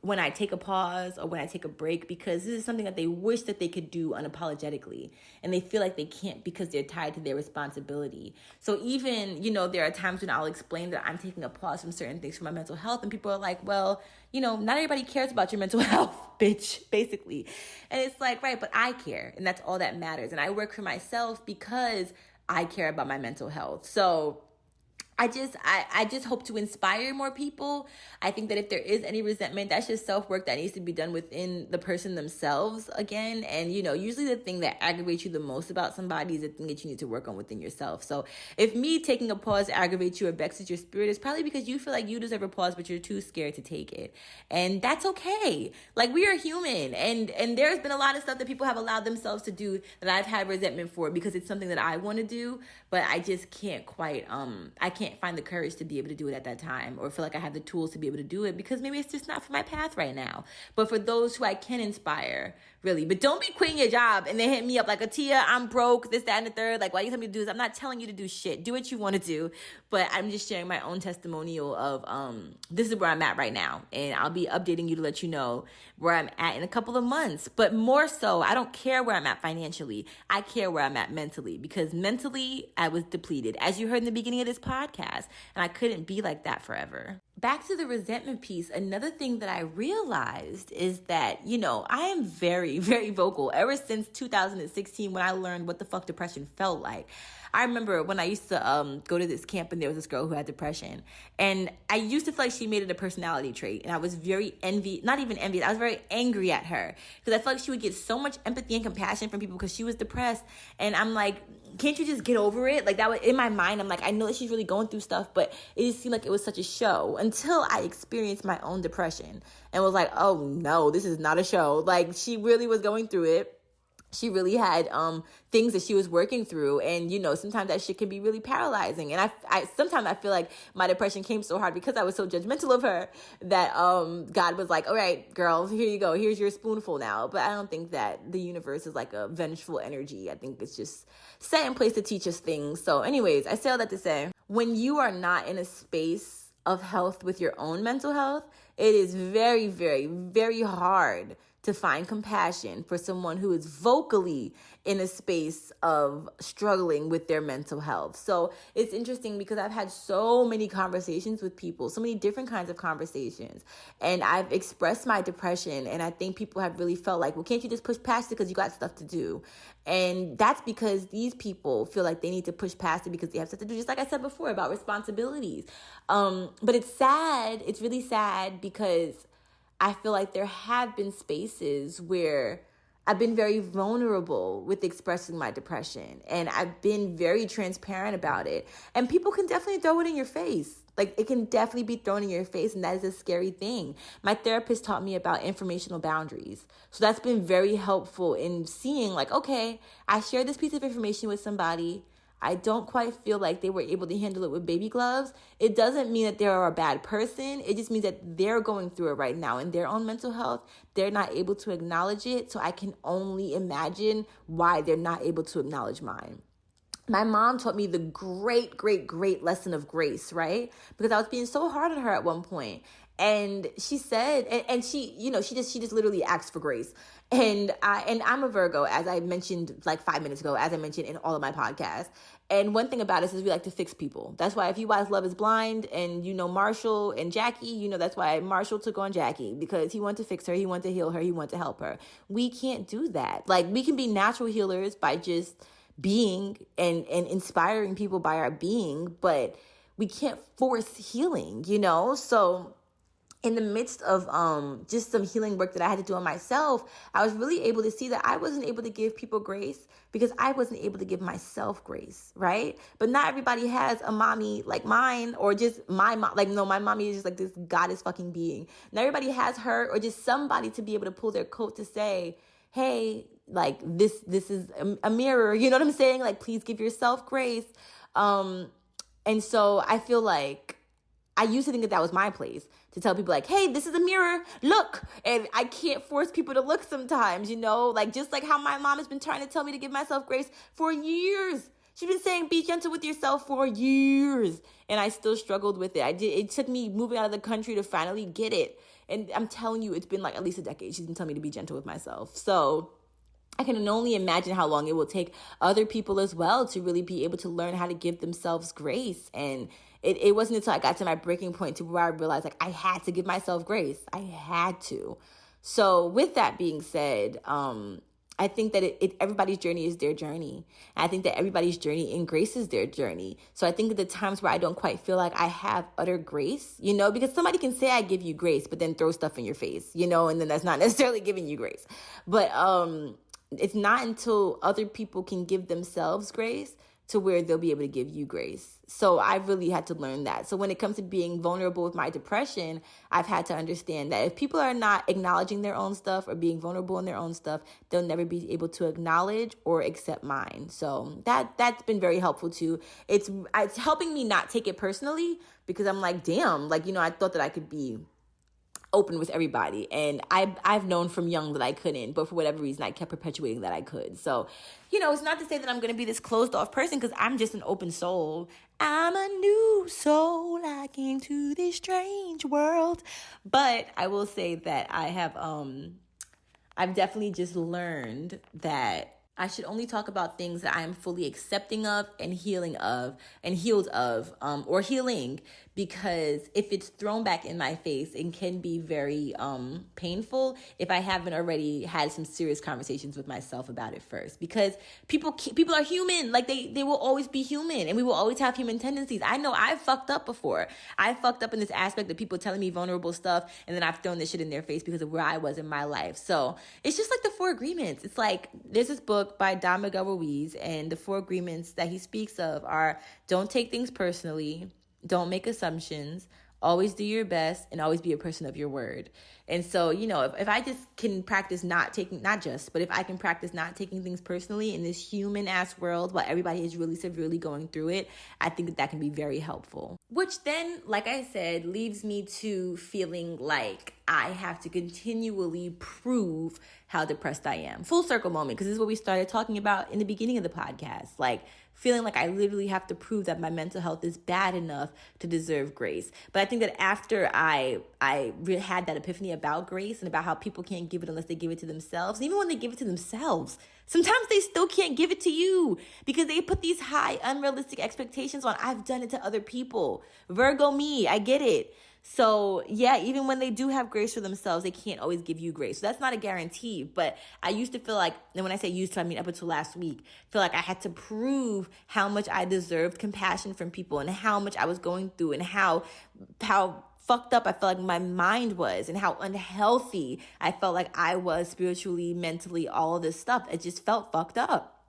when I take a pause or when I take a break, because this is something that they wish that they could do unapologetically, and they feel like they can't because they're tied to their responsibility. So even, there are times when I'll explain that I'm taking a pause from certain things for my mental health, and people are like, well, not everybody cares about your mental health, bitch, basically. And it's like, right, but I care, and that's all that matters. And I work for myself because I care about my mental health. So I just hope to inspire more people. I think that if there is any resentment, that's just self-work that needs to be done within the person themselves again. And, usually the thing that aggravates you the most about somebody is the thing that you need to work on within yourself. So if me taking a pause aggravates you or vexes your spirit, it's probably because you feel like you deserve a pause, but you're too scared to take it. And that's okay. Like, we are human. And there's been a lot of stuff that people have allowed themselves to do that I've had resentment for, because it's something that I want to do, but I just can't quite, I can't find the courage to be able to do it at that time, or feel like I have the tools to be able to do it, because maybe it's just not for my path right now. But for those who I can inspire, really. But don't be quitting your job and then hit me up like, Atia, I'm broke, this, that, and the third. Like, why you tell me to do this? I'm not telling you to do shit. Do what you want to do. But I'm just sharing my own testimonial of this is where I'm at right now. And I'll be updating you to let you know where I'm at in a couple of months. But more so, I don't care where I'm at financially. I care where I'm at mentally, because mentally I was depleted, as you heard in the beginning of this podcast. And I couldn't be like that forever. Back to the resentment piece, another thing that I realized is that, I am very, very vocal ever since 2016, when I learned what the fuck depression felt like. I remember when I used to go to this camp, and there was this girl who had depression, and I used to feel like she made it a personality trait, and I was very not even envious, I was very angry at her, because I felt like she would get so much empathy and compassion from people because she was depressed, and I'm like, can't you just get over it? Like, that was in my mind. I'm like, I know that she's really going through stuff, but it just seemed like it was such a show, until I experienced my own depression and was like, oh no, this is not a show. Like, she really was going through it. She really had things that she was working through, and sometimes that shit can be really paralyzing. And I sometimes I feel like my depression came so hard because I was so judgmental of her that God was like, all right, girl, here you go, here's your spoonful now. But I don't think that the universe is like a vengeful energy. I think it's just set in place to teach us things. So anyways, I say all that to say, when you are not in a space of health with your own mental health, it is very, very, very hard to find compassion for someone who is vocally in a space of struggling with their mental health. So it's interesting because I've had so many conversations with people, so many different kinds of conversations, and I've expressed my depression, and I think people have really felt like, well, can't you just push past it because you got stuff to do? And that's because these people feel like they need to push past it because they have stuff to do, just like I said before about responsibilities. But it's sad, it's really sad, because I feel like there have been spaces where I've been very vulnerable with expressing my depression, and I've been very transparent about it. And people can definitely throw it in your face. Like, it can definitely be thrown in your face, and that is a scary thing. My therapist taught me about informational boundaries. So that's been very helpful in seeing, like, okay, I shared this piece of information with somebody. I don't quite feel like they were able to handle it with baby gloves. It doesn't mean that they're a bad person. It just means that they're going through it right now in their own mental health. They're not able to acknowledge it. So I can only imagine why they're not able to acknowledge mine. my mom taught me the great, great, great lesson of grace, right? Because I was being so hard on her at one point. And she said, and she, she just literally asked for grace. And I'm a Virgo, as I mentioned like 5 minutes ago, as I mentioned in all of my podcasts. And one thing about us is we like to fix people. That's why if you watch Love is Blind and Marshall and Jackie, that's why Marshall took on Jackie, because he wanted to fix her, he wanted to heal her, he wanted to help her. We can't do that. Like, we can be natural healers by just being and inspiring people by our being, but we can't force healing, So in the midst of just some healing work that I had to do on myself, I was really able to see that I wasn't able to give people grace because I wasn't able to give myself grace, right? But not everybody has a mommy like mine, or just my mom. Like, no, my mommy is just like this goddess fucking being. Not everybody has her, or just somebody to be able to pull their coat to say, hey, like, this is a mirror, you know what I'm saying? Like, please give yourself grace. And so I feel like I used to think that was my place, to tell people like, hey, this is a mirror, look. And I can't force people to look sometimes, like, just like how my mom has been trying to tell me to give myself grace for years. She's been saying, be gentle with yourself for years. And I still struggled with it. It took me moving out of the country to finally get it. And I'm telling you, it's been like at least a decade. She's been telling me to be gentle with myself. So I can only imagine how long it will take other people as well to really be able to learn how to give themselves grace. And it wasn't until I got to my breaking point to where I realized, like, I had to give myself grace. I had to. So with that being said, I think that everybody's journey is their journey. And I think that everybody's journey in grace is their journey. So I think that the times where I don't quite feel like I have utter grace, because somebody can say I give you grace, but then throw stuff in your face, and then that's not necessarily giving you grace. But it's not until other people can give themselves grace to where they'll be able to give you grace. So I really had to learn that. So when it comes to being vulnerable with my depression, I've had to understand that if people are not acknowledging their own stuff or being vulnerable in their own stuff, they'll never be able to acknowledge or accept mine. So that's been very helpful too. It's helping me not take it personally, because I'm like, damn, like, I thought that I could be open with everybody. And I've known from young that I couldn't, but for whatever reason, I kept perpetuating that I could. So, it's not to say that I'm going to be this closed off person, because I'm just an open soul. I'm a new soul. I came to this strange world. But I will say that I've definitely just learned that I should only talk about things that I am fully accepting of and healed of, or healing, because if it's thrown back in my face, it can be very painful if I haven't already had some serious conversations with myself about it first. Because people are human. Like, they will always be human, and we will always have human tendencies. I know I've fucked up before. I fucked up in this aspect of people telling me vulnerable stuff, and then I've thrown this shit in their face because of where I was in my life. So it's just like the 4 agreements. It's like, there's this book by Don Miguel Ruiz, and the 4 agreements that he speaks of are: don't take things personally, don't make assumptions, always do your best, and always be a person of your word. And so, if I just can practice if I can practice not taking things personally in this human ass world while everybody is really severely going through it, I think that can be very helpful. Which then, like I said, leaves me to feeling like I have to continually prove how depressed I am. Full circle moment, because this is what we started talking about in the beginning of the podcast. Like, feeling like I literally have to prove that my mental health is bad enough to deserve grace. But I think that after I had that epiphany about grace and about how people can't give it unless they give it to themselves, and even when they give it to themselves, sometimes they still can't give it to you because they put these high, unrealistic expectations on. I've done it to other people. Virgo me, I get it. So yeah, even when they do have grace for themselves, they can't always give you grace. So that's not a guarantee. But I used to feel like, and when I say used to, I mean up until last week, feel like I had to prove how much I deserved compassion from people and how much I was going through and how fucked up I felt like my mind was and how unhealthy I felt like I was spiritually, mentally, all of this stuff. It just felt fucked up.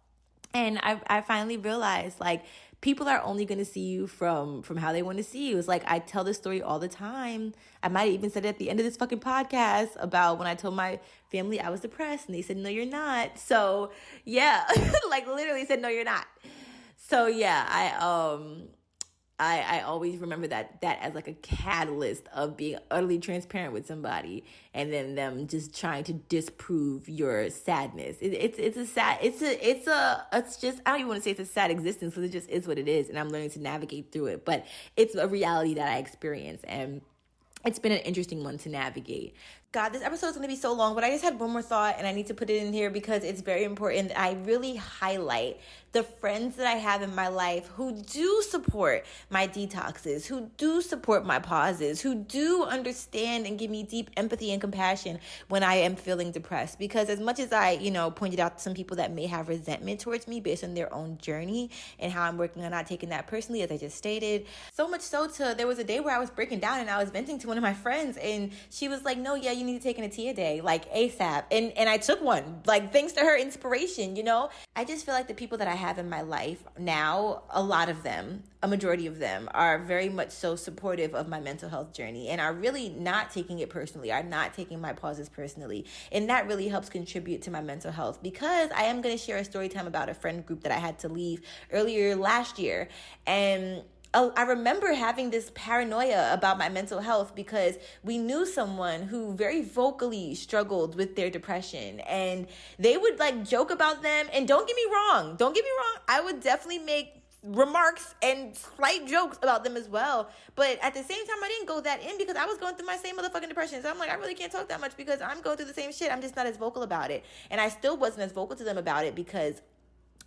And I finally realized, like, people are only going to see you from how they want to see you. It's like, I tell this story all the time. I might have even said it at the end of this fucking podcast about when I told my family I was depressed and they said, no, you're not. So yeah, like literally said, no, you're not. So yeah, I always remember that as like a catalyst of being utterly transparent with somebody and then them just trying to disprove your sadness. It's just, I don't even want to say it's a sad existence, because it just is what it is, and I'm learning to navigate through it. But it's a reality that I experience, and it's been an interesting one to navigate. God, this episode is going to be so long, but I just had one more thought and I need to put it in here because it's very important that I really highlight the friends that I have in my life who do support my detoxes, who do support my pauses, who do understand and give me deep empathy and compassion when I am feeling depressed. Because as much as I, pointed out to some people that may have resentment towards me based on their own journey and how I'm working on not taking that personally, as I just stated, so much so there was a day where I was breaking down and I was venting to one of my friends, and she was like, no, yeah, you need to take an Atia day, like ASAP. And I took one, like, thanks to her inspiration, I just feel like the people that I have in my life now, a majority of them are very much so supportive of my mental health journey and are really not taking it personally, are not taking my pauses personally. And that really helps contribute to my mental health, because I am going to share a story time about a friend group that I had to leave earlier last year. And I remember having this paranoia about my mental health because we knew someone who very vocally struggled with their depression, and they would like joke about them. And don't get me wrong, I would definitely make remarks and slight jokes about them as well. But at the same time, I didn't go that in because I was going through my same motherfucking depression. So I'm like, I really can't talk that much because I'm going through the same shit. I'm just not as vocal about it. And I still wasn't as vocal to them about it because,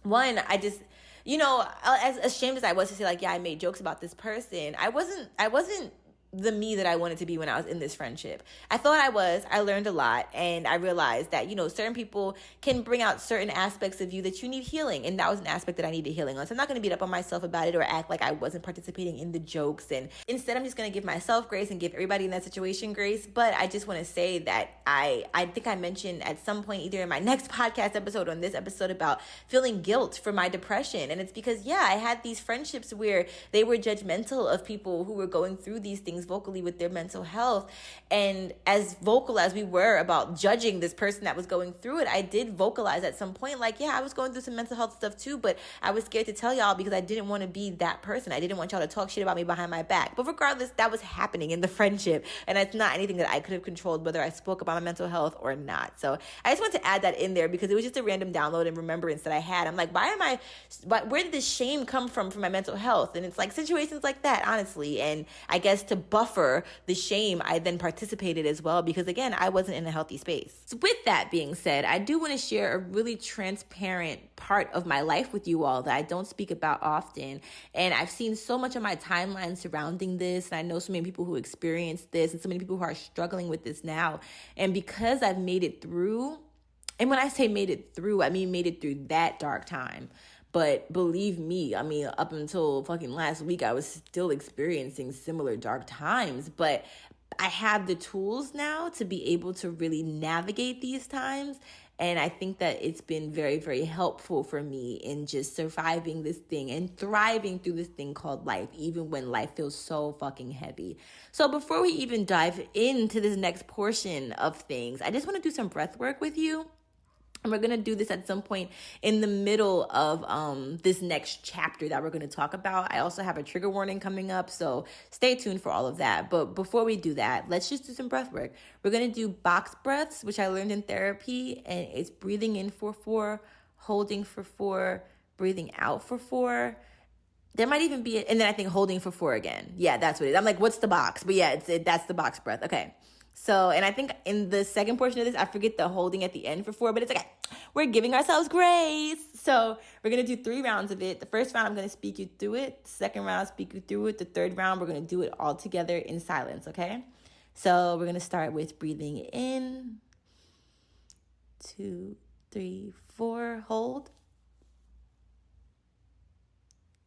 one, I just, as ashamed as I was to say, like, yeah, I made jokes about this person, I wasn't the me that I wanted to be when I was in this friendship. I thought I learned a lot, and I realized that, certain people can bring out certain aspects of you that you need healing, and that was an aspect that I needed healing on. So I'm not going to beat up on myself about it or act like I wasn't participating in the jokes, and instead I'm just going to give myself grace and give everybody in that situation grace. But I just want to say that I think I mentioned at some point, either in my next podcast episode or in this episode, about feeling guilt for my depression. And it's because, I had these friendships where they were judgmental of people who were going through these things vocally with their mental health. And as vocal as we were about judging this person that was going through it, I did vocalize at some point, like, I was going through some mental health stuff too, but I was scared to tell y'all because I didn't want to be that person. I didn't want y'all to talk shit about me behind my back. But regardless, that was happening in the friendship, and it's not anything that I could have controlled whether I spoke about my mental health or not. So I just want to add that in there because it was just a random download and remembrance that I had. I'm like, where did this shame come from for my mental health? And it's like situations like that, honestly. And I guess to buffer the shame, I then participated as well because, again, I wasn't in a healthy space. So with that being said, I do want to share a really transparent part of my life with you all that I don't speak about often. And I've seen so much of my timeline surrounding this, and I know so many people who experienced this and so many people who are struggling with this now. And because I've made it through, and when I say made it through, I mean made it through that dark time. But believe me, up until fucking last week, I was still experiencing similar dark times. But I have the tools now to be able to really navigate these times. And I think that it's been very, very helpful for me in just surviving this thing and thriving through this thing called life, even when life feels so fucking heavy. So before we even dive into this next portion of things, I just want to do some breath work with you. And we're going to do this at some point in the middle of this next chapter that we're going to talk about. I also have a trigger warning coming up, so stay tuned for all of that. But before we do that, let's just do some breath work. We're going to do box breaths, which I learned in therapy, and it's breathing in for 4, holding for 4, breathing out for 4. There might even be, and then I think holding for 4 again. Yeah, that's what it is. I'm like, what's the box? But yeah, that's the box breath. Okay. So, and I think in the second portion of this, I forget the holding at the end for 4, but it's okay. We're giving ourselves grace. So we're going to do 3 rounds of it. The first round, I'm going to speak you through it. The second round, I'll speak you through it. The third round, we're going to do it all together in silence, okay? So we're going to start with breathing in. 2, 3, 4, hold.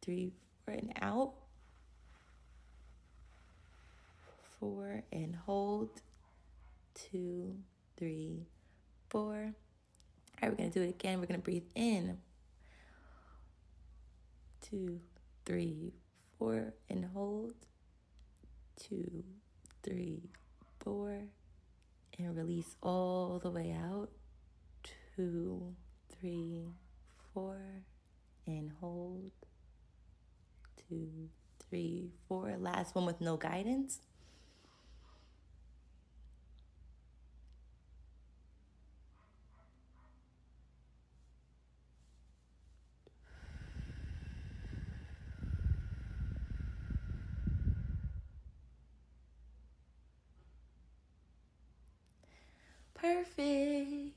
3, 4, and out. 4, and hold. 2, 3, 4. All right, we're going to do it again. We're going to breathe in. 2, 3, 4, and hold. 2, 3, 4, and release all the way out. 2, 3, 4, and hold. 2, 3, 4. Last one with no guidance. Perfect.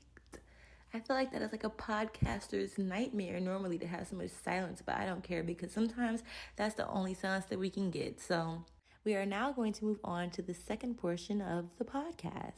I feel like that is like a podcaster's nightmare normally to have so much silence, but I don't care because sometimes that's the only silence that we can get. So we are now going to move on to the second portion of the podcast.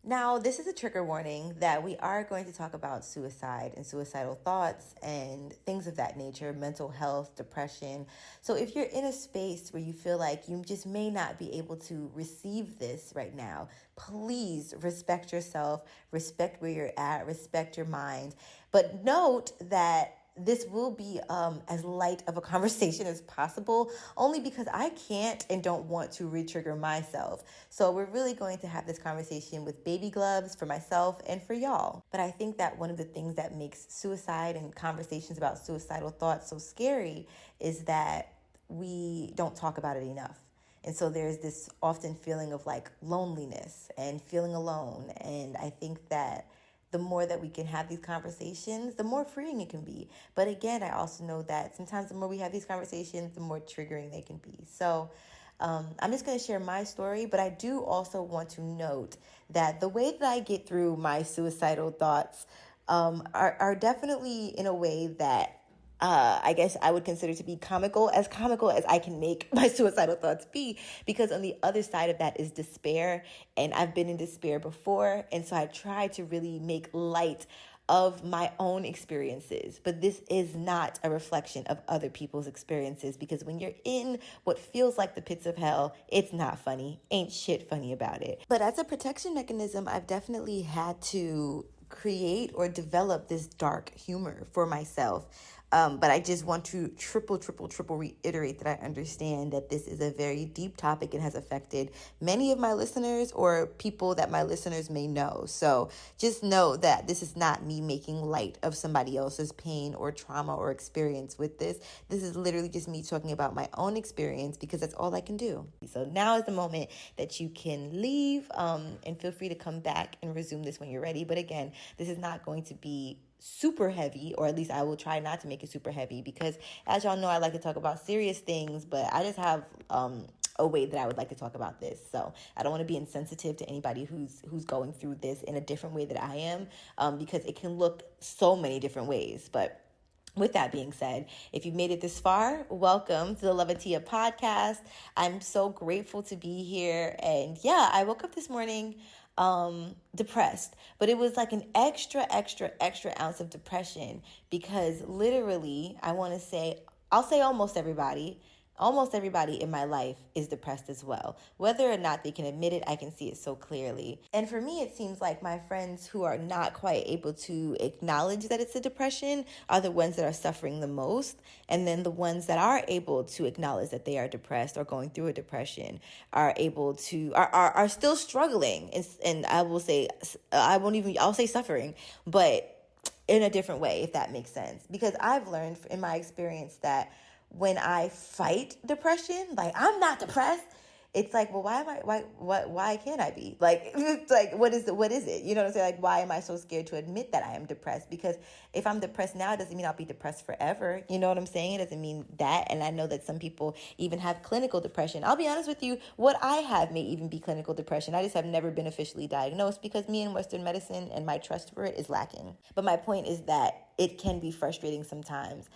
Now, this is a trigger warning that we are going to talk about suicide and suicidal thoughts and things of that nature, mental health, depression. So if you're in a space where you feel like you just may not be able to receive this right now, please respect yourself, respect where you're at, respect your mind. But note that this will be as light of a conversation as possible, only because I can't and don't want to re-trigger myself. So we're really going to have this conversation with baby gloves for myself and for y'all. But I think that one of the things that makes suicide and conversations about suicidal thoughts so scary is that we don't talk about it enough. And so there's this often feeling of like loneliness and feeling alone. And I think that the more that we can have these conversations, the more freeing it can be. But again, I also know that sometimes the more we have these conversations, the more triggering they can be. So I'm just going to share my story, but I do also want to note that the way that I get through my suicidal thoughts are definitely in a way that I guess I would consider to be comical as I can make my suicidal thoughts be, because on the other side of that is despair, and I've been in despair before, and so I try to really make light of my own experiences. But this is not a reflection of other people's experiences, because when you're in what feels like the pits of hell, it's not funny. Ain't shit funny about it. But as a protection mechanism, I've definitely had to create or develop this dark humor for myself. But I just want to triple reiterate that I understand that this is a very deep topic and has affected many of my listeners or people that my listeners may know. So just know that this is not me making light of somebody else's pain or trauma or experience with this. This is literally just me talking about my own experience, because that's all I can do. So now is the moment that you can leave, and feel free to come back and resume this when you're ready. But again, this is not going to be super heavy, or at least I will try not to make it super heavy, because as y'all know, I like to talk about serious things, but I just have a way that I would like to talk about this. So I don't want to be insensitive to anybody who's going through this in a different way that I am, because it can look so many different ways. But with that being said, if you've made it this far, welcome to the Love and Tia podcast. I'm so grateful to be here. And yeah, I woke up this morning depressed, but it was like an extra ounce of depression, because literally, I'll say almost everybody in my life is depressed as well. Whether or not they can admit it, I can see it so clearly. And for me, it seems like my friends who are not quite able to acknowledge that it's a depression are the ones that are suffering the most. And then the ones that are able to acknowledge that they are depressed or going through a depression are still struggling. And I will say, I'll say suffering, but in a different way, if that makes sense. Because I've learned in my experience that when I fight depression, like, I'm not depressed, it's like, well, why can't I be? Like, it's like, what is it? You know what I'm saying? Like, why am I so scared to admit that I am depressed? Because if I'm depressed now, it doesn't mean I'll be depressed forever. You know what I'm saying? It doesn't mean that. And I know that some people even have clinical depression. I'll be honest with you, what I have may even be clinical depression. I just have never been officially diagnosed, because me and Western medicine and my trust for it is lacking. But my point is that it can be frustrating sometimes,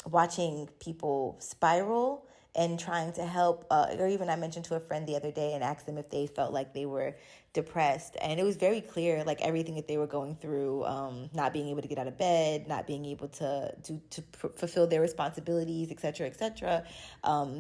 watching people spiral and trying to help, or even I mentioned to a friend the other day and asked them if they felt like they were depressed. And it was very clear, like, everything that they were going through, not being able to get out of bed, not being able to fulfill their responsibilities, et cetera,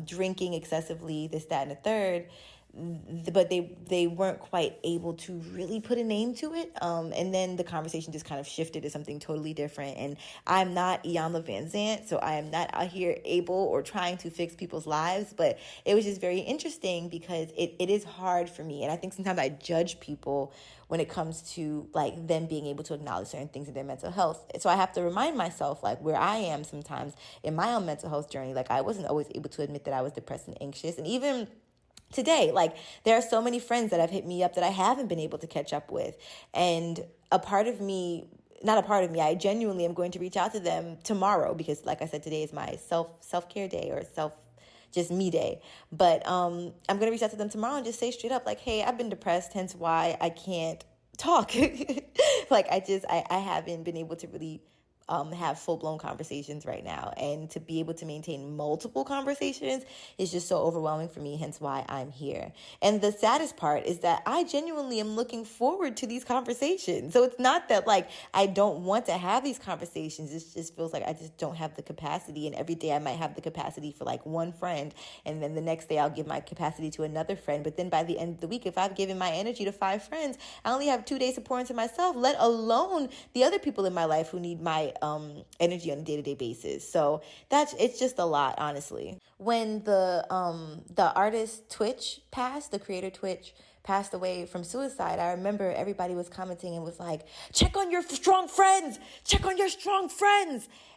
drinking excessively, this, that, and the third. but they weren't quite able to really put a name to it. And then the conversation just kind of shifted to something totally different. And I'm not Iyanla Van Zant, so I am not out here able or trying to fix people's lives. But it was just very interesting because it is hard for me. And I think sometimes I judge people when it comes to like them being able to acknowledge certain things in their mental health. So I have to remind myself like where I am sometimes in my own mental health journey. Like I wasn't always able to admit that I was depressed and anxious. And even today, like there are so many friends that have hit me up that I haven't been able to catch up with. And I genuinely am going to reach out to them tomorrow because like I said, today is my self-care day or just me day. But I'm going to reach out to them tomorrow and just say straight up like, hey, I've been depressed, hence why I can't talk. Like I haven't been able to really have full-blown conversations right now. And to be able to maintain multiple conversations is just so overwhelming for me, hence why I'm here. And the saddest part is that I genuinely am looking forward to these conversations. So it's not that like I don't want to have these conversations. It just feels like I just don't have the capacity. And every day I might have the capacity for like one friend. And then the next day I'll give my capacity to another friend. But then by the end of the week, if I've given my energy to 5 friends, I only have 2 days to pour into myself, let alone the other people in my life who need my energy on a day-to-day basis. So it's just a lot, honestly. When the artist the creator Twitch passed away from suicide, I remember everybody was commenting and was like, check on your strong friends,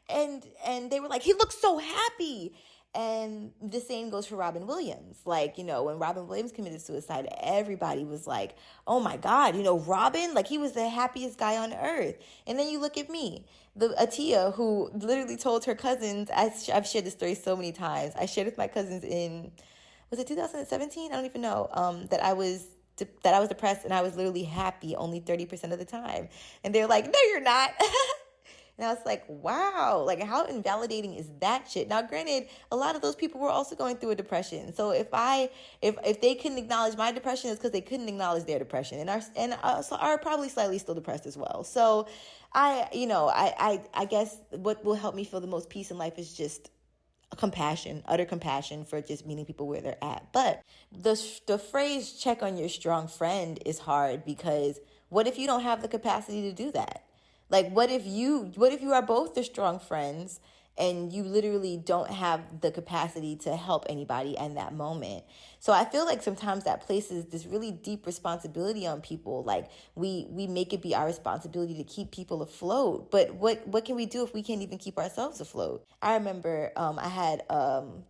and they were like, he looks so happy. And the same goes for Robin Williams. Like, when Robin Williams committed suicide, everybody was like, oh my God, Robin, like he was the happiest guy on earth. And then you look at me, Atia, who literally told her cousins, I've shared this story so many times. I shared with my cousins was it 2017? I don't even know, that I was depressed and I was literally happy only 30% of the time. And they're like, no, you're not. And I was like, wow, like how invalidating is that shit? Now, granted, a lot of those people were also going through a depression. So if they couldn't acknowledge my depression, it's because they couldn't acknowledge their depression and are probably slightly still depressed as well. So I guess what will help me feel the most peace in life is just utter compassion for just meeting people where they're at. But the phrase check on your strong friend is hard because what if you don't have the capacity to do that? Like, what if you are both the strong friends and you literally don't have the capacity to help anybody in that moment? So I feel like sometimes that places this really deep responsibility on people. Like we make it be our responsibility to keep people afloat. But what can we do if we can't even keep ourselves afloat? I remember I had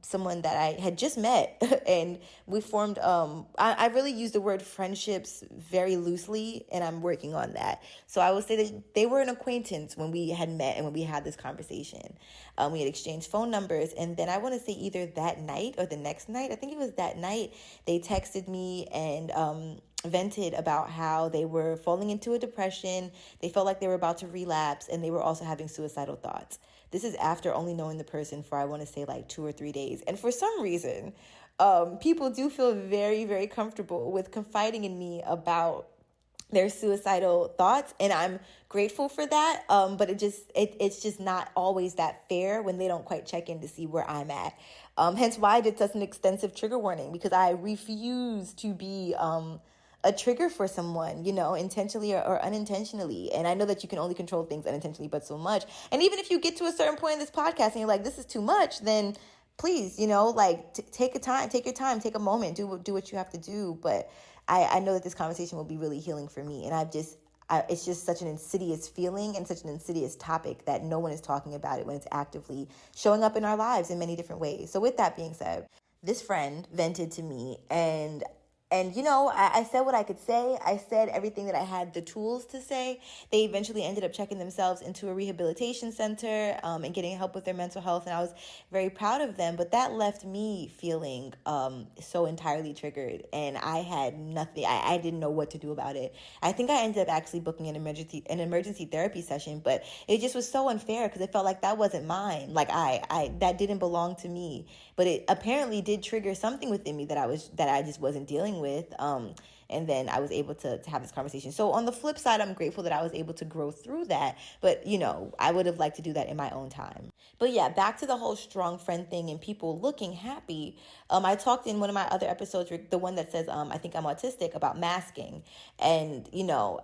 someone that I had just met and we formed, I really use the word friendships very loosely and I'm working on that. So I would say that they were an acquaintance when we had met and when we had this conversation. We had exchanged phone numbers, and then I want to say either that night or the next night, I think it was that night, they texted me and vented about how they were falling into a depression. They felt like they were about to relapse, and they were also having suicidal thoughts. This is after only knowing the person for, I want to say, like 2 or 3 days. And for some reason, people do feel very, very comfortable with confiding in me about their suicidal thoughts, and I'm grateful for that. But it's just not always that fair when they don't quite check in to see where I'm at. Hence why I did such an extensive trigger warning, because I refuse to be a trigger for someone, intentionally or unintentionally. And I know that you can only control things unintentionally, but so much. And even if you get to a certain point in this podcast and you're like, this is too much, then please, take your time, take a moment, do what you have to do. But I know that this conversation will be really healing for me. And it's just such an insidious feeling and such an insidious topic that no one is talking about it when it's actively showing up in our lives in many different ways. So with that being said, this friend vented to me and I said what I could say. I said everything that I had the tools to say. They eventually ended up checking themselves into a rehabilitation center and getting help with their mental health. And I was very proud of them. But that left me feeling so entirely triggered. And I had nothing. I didn't know what to do about it. I think I ended up actually booking an emergency therapy session. But it just was so unfair because it felt like that wasn't mine. Like that didn't belong to me. But it apparently did trigger something within me that I just wasn't dealing with. And And then I was able to have this conversation. So on the flip side, I'm grateful that I was able to grow through that. But, I would have liked to do that in my own time. But yeah, back to the whole strong friend thing and people looking happy. I talked in one of my other episodes, the one that says, I think I'm autistic, about masking. And,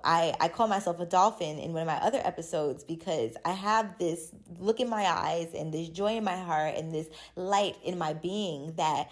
I call myself a dolphin in one of my other episodes because I have this look in my eyes and this joy in my heart and this light in my being that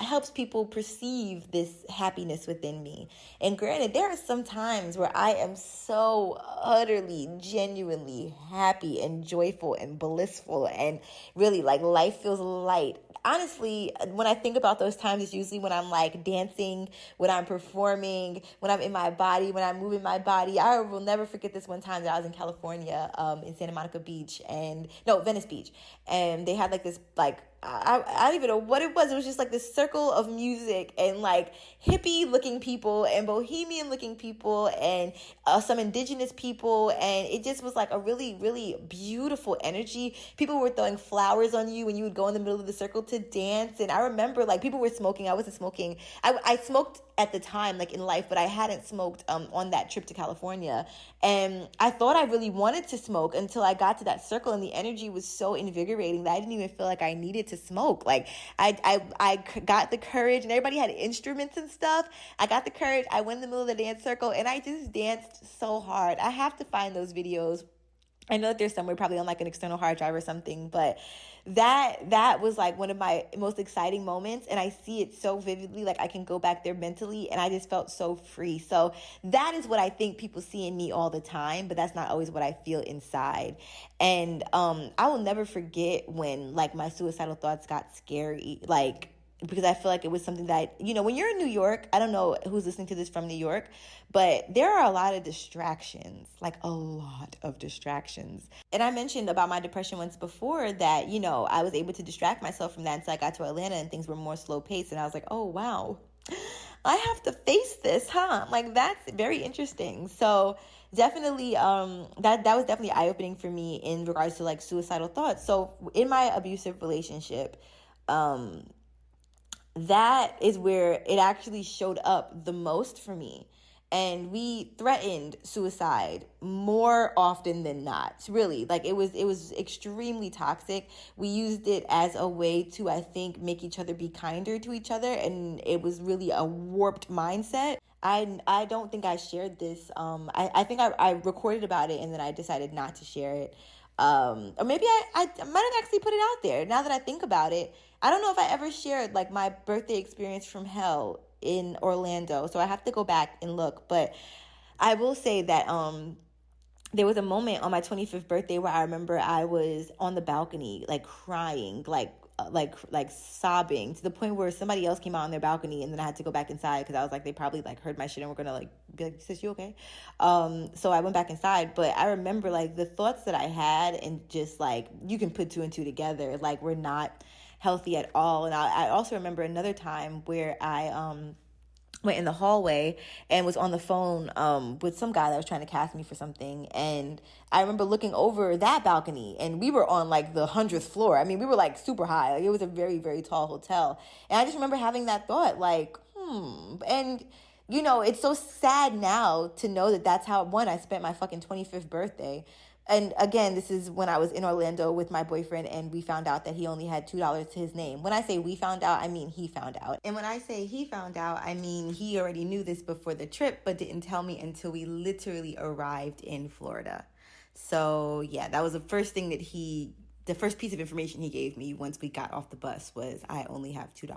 helps people perceive this happiness within me. And granted, there are some times where I am so utterly, genuinely happy and joyful and blissful and really like life feels light. Honestly, when I think about those times, it's usually when I'm like dancing, when I'm performing, when I'm in my body, when I'm moving my body. I will never forget this one time that I was in California, in Santa Monica Beach, Venice Beach. And they had like this, like, I don't even know what it was. It was just like this circle of music and like hippie looking people and bohemian looking people and some indigenous people. And it just was like a really, really beautiful energy. People were throwing flowers on you when you would go in the middle of the circle to dance. And I remember like people were smoking. I wasn't smoking. I smoked at the time, like in life, but I hadn't smoked on that trip to California. And I thought I really wanted to smoke until I got to that circle, and the energy was so invigorating that I didn't even feel like I needed to smoke. Like I got the courage, and everybody had instruments and stuff. I got the courage. I went in the middle of the dance circle and I just danced so hard. I have to find those videos. I know that there's somewhere probably on like an external hard drive or something, but that was like one of my most exciting moments, and I see it so vividly. Like I can go back there mentally, and I just felt so free. So that is what I think people see in me all the time, but that's not always what I feel inside. And I will never forget when like my suicidal thoughts got scary, like, because I feel like it was something that, when you're in New York, I don't know who's listening to this from New York, but there are a lot of distractions, like a lot of distractions. And I mentioned about my depression once before that, I was able to distract myself from that until I got to Atlanta and things were more slow paced. And I was like, oh, wow, I have to face this, huh? Like, that's very interesting. So definitely, that was definitely eye-opening for me in regards to like suicidal thoughts. So in my abusive relationship, that is where it actually showed up the most for me. And we threatened suicide more often than not. Really, like it was extremely toxic. We used it as a way to, I think, make each other be kinder to each other. And it was really a warped mindset. I don't think I shared this. I think I recorded about it and then I decided not to share it. Or maybe I might have actually put it out there. Now that I think about it, I don't know if I ever shared like my birthday experience from hell in Orlando. So I have to go back and look. But I will say that there was a moment on my 25th birthday where I remember I was on the balcony, like crying, like sobbing, to the point where somebody else came out on their balcony, and then I had to go back inside because I was like, they probably like heard my shit and were gonna like be like, sis, you okay? So I went back inside, but I remember like the thoughts that I had, and just like you can put two and two together, like we're not healthy at all. And I also remember another time where I went in the hallway and was on the phone with some guy that was trying to cast me for something. And I remember looking over that balcony, and we were on like the 100th floor. I mean, we were like super high. Like it was a very, very tall hotel. And I just remember having that thought like, and it's so sad now to know that that's how, I spent my fucking 25th birthday. And again, this is when I was in Orlando with my boyfriend, and we found out that he only had $2 to his name. When I say we found out, I mean he found out. And when I say he found out, I mean he already knew this before the trip, but didn't tell me until we literally arrived in Florida. So yeah, that was the first thing that the first piece of information he gave me once we got off the bus was I only have $2.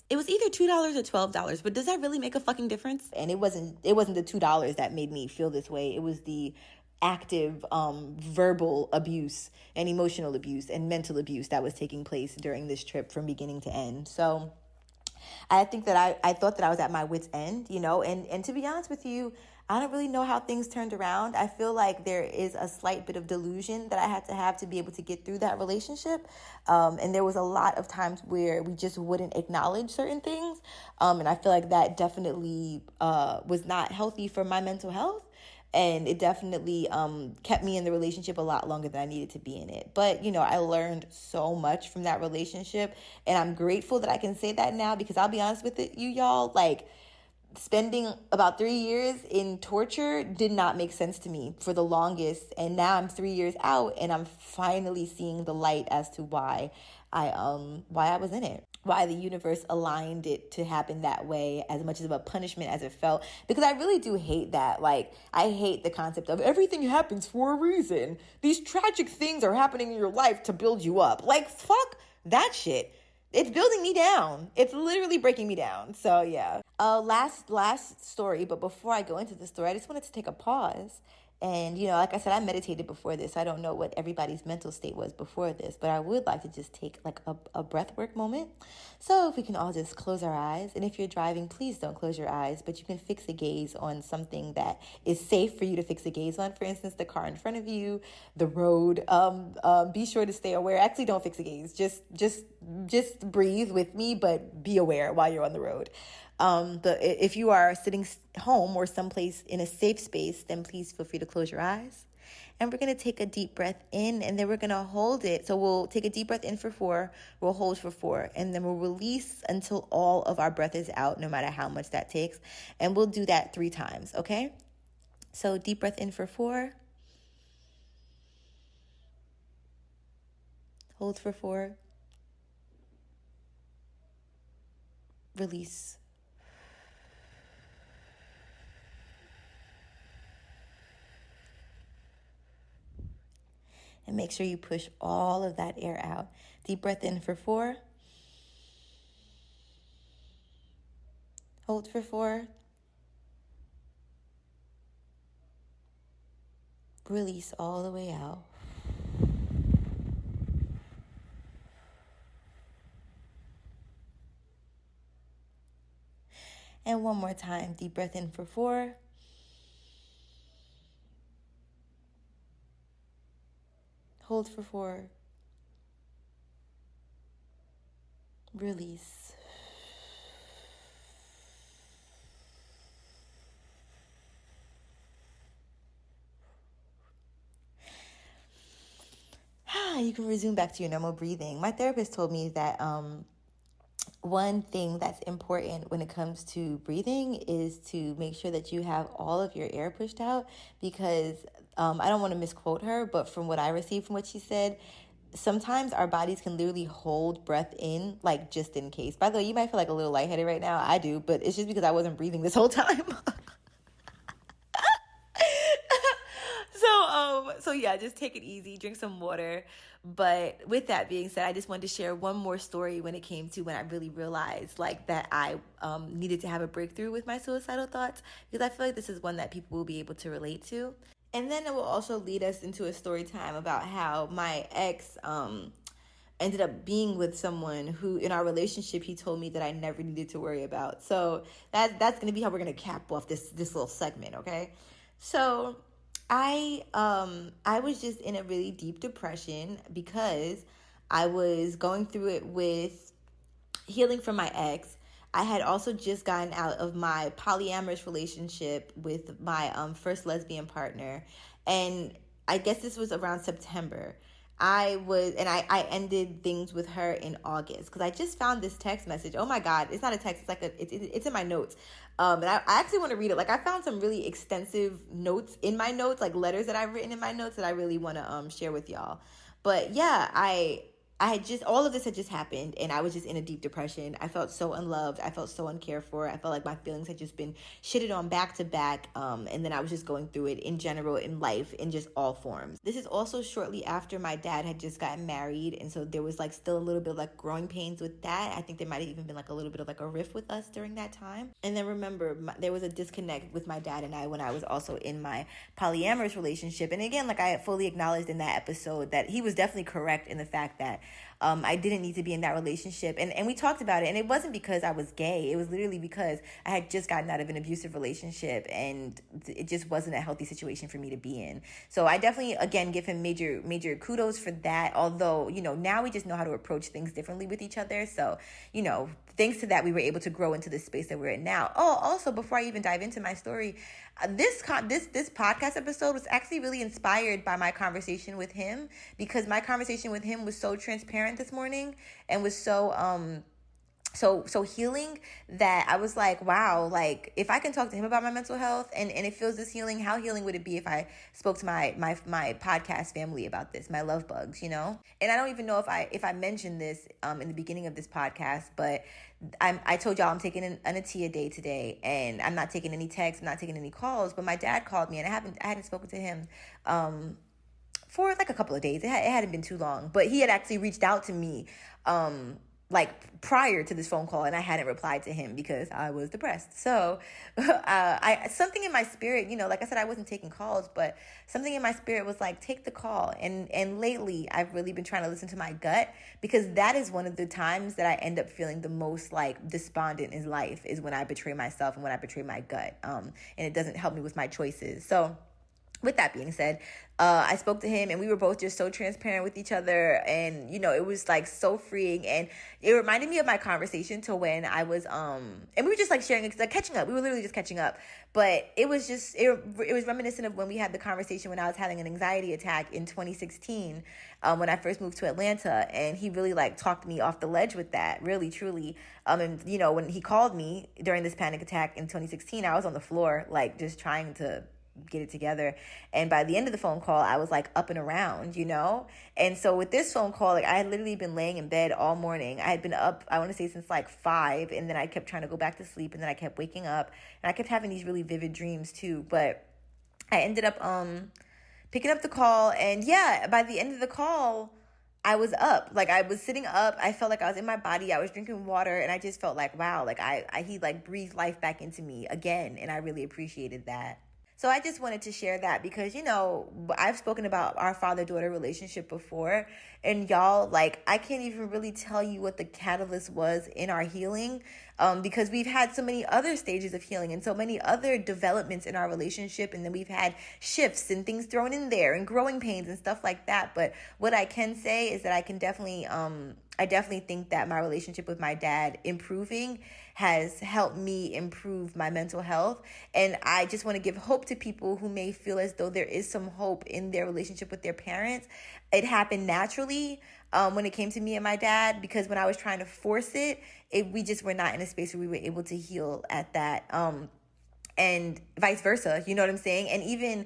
It was either $2 or $12, but does that really make a fucking difference? And it wasn't the $2 that made me feel this way. It was the active verbal abuse and emotional abuse and mental abuse that was taking place during this trip from beginning to end. So I think that I thought that I was at my wit's end, and to be honest with you, I don't really know how things turned around. I feel like there is a slight bit of delusion that I had to have to be able to get through that relationship. And there was a lot of times where we just wouldn't acknowledge certain things. And I feel like that definitely was not healthy for my mental health. And it definitely kept me in the relationship a lot longer than I needed to be in it. But, I learned so much from that relationship. And I'm grateful that I can say that now, because I'll be honest with you, y'all, like, spending about 3 years in torture did not make sense to me for the longest. And now I'm 3 years out and I'm finally seeing the light as to why I was in it, why the universe aligned it to happen that way, as much of a punishment as it felt. Because I really do hate that. Like, I hate the concept of everything happens for a reason. These tragic things are happening in your life to build you up. Like, fuck that shit. It's building me down. It's literally breaking me down. So yeah. Last story, but before I go into the story, I just wanted to take a pause. And, like I said, I meditated before this. I don't know what everybody's mental state was before this, but I would like to just take like a breathwork moment. So if we can all just close our eyes. And if you're driving, please don't close your eyes, but you can fix a gaze on something that is safe for you to fix a gaze on. For instance, the car in front of you, the road. Be sure to stay aware. Actually, don't fix a gaze. Just breathe with me, but be aware while you're on the road. If you are sitting home or someplace in a safe space, then please feel free to close your eyes. And we're going to take a deep breath in, and then we're going to hold it. So we'll take a deep breath in for 4, we'll hold for 4, and then we'll release until all of our breath is out, no matter how much that takes. And we'll do that 3 times, okay? So deep breath in for 4. Hold for 4. Release. And make sure you push all of that air out. Deep breath in for 4. Hold for 4. Release all the way out. And one more time. Deep breath in for 4. Hold for 4. Release. You can resume back to your normal breathing. My therapist told me that one thing that's important when it comes to breathing is to make sure that you have all of your air pushed out, because I don't want to misquote her, but from what I received from what she said, sometimes our bodies can literally hold breath in, like, just in case. By the way, you might feel like a little lightheaded right now. I do, but it's just because I wasn't breathing this whole time. So yeah, just take it easy, drink some water. But with that being said, I just wanted to share one more story when it came to when I really realized like that I needed to have a breakthrough with my suicidal thoughts, because I feel like this is one that people will be able to relate to. And then it will also lead us into a story time about how my ex ended up being with someone who, in our relationship, he told me that I never needed to worry about. So that's going to be how we're going to cap off this little segment, okay? So I was just in a really deep depression because I was going through it with healing from my ex. I had also just gotten out of my polyamorous relationship with my first lesbian partner, and I guess this was around September. I ended things with her in August because I just found this text message. Oh my God, it's not a text. It's like it's in my notes. And I actually want to read it. Like, I found some really extensive notes in my notes, like letters that I've written in my notes that I really want to share with y'all. But yeah, I had just, all of this had just happened, and I was just in a deep depression. I felt so unloved. I felt so uncared for. I felt like my feelings had just been shitted on back to back. And then I was just going through it in general in life in just all forms. This is also shortly after my dad had just gotten married. And so there was like still a little bit of like growing pains with that. I think there might have even been like a little bit of like a rift with us during that time. And then remember, there was a disconnect with my dad and I when I was also in my polyamorous relationship. And again, like I had fully acknowledged in that episode that he was definitely correct in the fact that I didn't need to be in that relationship. And we talked about it. And it wasn't because I was gay. It was literally because I had just gotten out of an abusive relationship and it just wasn't a healthy situation for me to be in. So I definitely, again, give him major kudos for that. Although, now we just know how to approach things differently with each other. So, thanks to that, we were able to grow into the space that we're in now. Oh, also, before I even dive into my story, this podcast episode was actually really inspired by my conversation with him, because my conversation with him was so transparent this morning and was so so healing that, I was like, wow, like if I can talk to him about my mental health and it feels this healing, how healing would it be if I spoke to my podcast family about this, my love bugs, And I don't even know if I mentioned this in the beginning of this podcast, but I told y'all I'm taking an Atia day today, and I'm not taking any texts, I'm not taking any calls, but my dad called me and I hadn't spoken to him for like a couple of days. It hadn't been too long, but he had actually reached out to me like prior to this phone call, and I hadn't replied to him because I was depressed. So something in my spirit, like I said, I wasn't taking calls, but something in my spirit was like, take the call. And lately I've really been trying to listen to my gut, because that is one of the times that I end up feeling the most like despondent in life, is when I betray myself and when I betray my gut. And it doesn't help me with my choices. So with that being said, I spoke to him, and we were both just so transparent with each other, and it was like so freeing, and it reminded me of my conversation to when I was and we were just like sharing, like catching up. We were literally just catching up, but it was just it was reminiscent of when we had the conversation when I was having an anxiety attack in 2016, when I first moved to Atlanta, and he really like talked me off the ledge with that, really truly. And when he called me during this panic attack in 2016, I was on the floor like just trying to get it together, and by the end of the phone call I was like up and around, and so with this phone call, like I had literally been laying in bed all morning. I had been up, I want to say, since like 5, and then I kept trying to go back to sleep, and then I kept waking up, and I kept having these really vivid dreams too, but I ended up picking up the call, and yeah, by the end of the call I was up. Like I was sitting up, I felt like I was in my body, I was drinking water, and I just felt like, wow, like he like breathed life back into me again, and I really appreciated that. So I just wanted to share that because, I've spoken about our father-daughter relationship before, and y'all, like, I can't even really tell you what the catalyst was in our healing, because we've had so many other stages of healing and so many other developments in our relationship, and then we've had shifts and things thrown in there and growing pains and stuff like that. But what I can say is that I definitely think that my relationship with my dad improving has helped me improve my mental health. And I just want to give hope to people who may feel as though there is some hope in their relationship with their parents. It happened naturally when it came to me and my dad, because when I was trying to force it, we just were not in a space where we were able to heal at that. And vice versa, you know what I'm saying? And even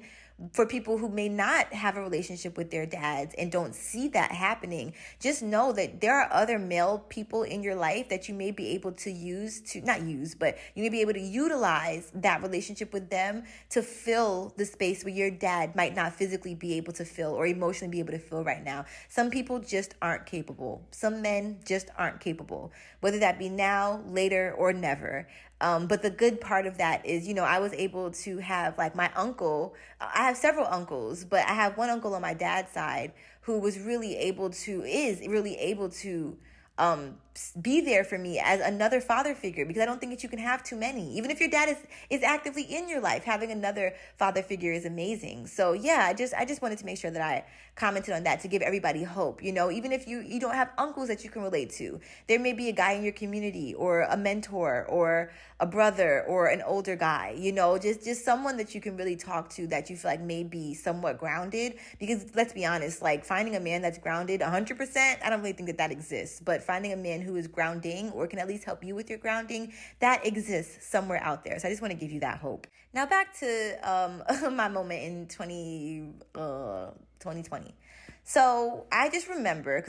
for people who may not have a relationship with their dads and don't see that happening, just know that there are other male people in your life that you may be able to but you may be able to utilize that relationship with them to fill the space where your dad might not physically be able to fill or emotionally be able to fill right now. Some people just aren't capable. Some men just aren't capable, whether that be now, later, or never. But the good part of that is, I was able to have like my uncle. I have several uncles, but I have one uncle on my dad's side who is really able to be there for me as another father figure, because I don't think that you can have too many. Even if your dad is actively in your life, having another father figure is amazing. So yeah, I just wanted to make sure that I commented on that to give everybody hope. Even if you don't have uncles that you can relate to, there may be a guy in your community or a mentor or a brother or an older guy, just someone that you can really talk to that you feel like may be somewhat grounded. Because let's be honest, like finding a man that's grounded 100%, I don't really think that exists, but finding a man who is grounding or can at least help you with your grounding, that exists somewhere out there. So I just want to give you that hope. Now back to my moment in 2020. So I just remember,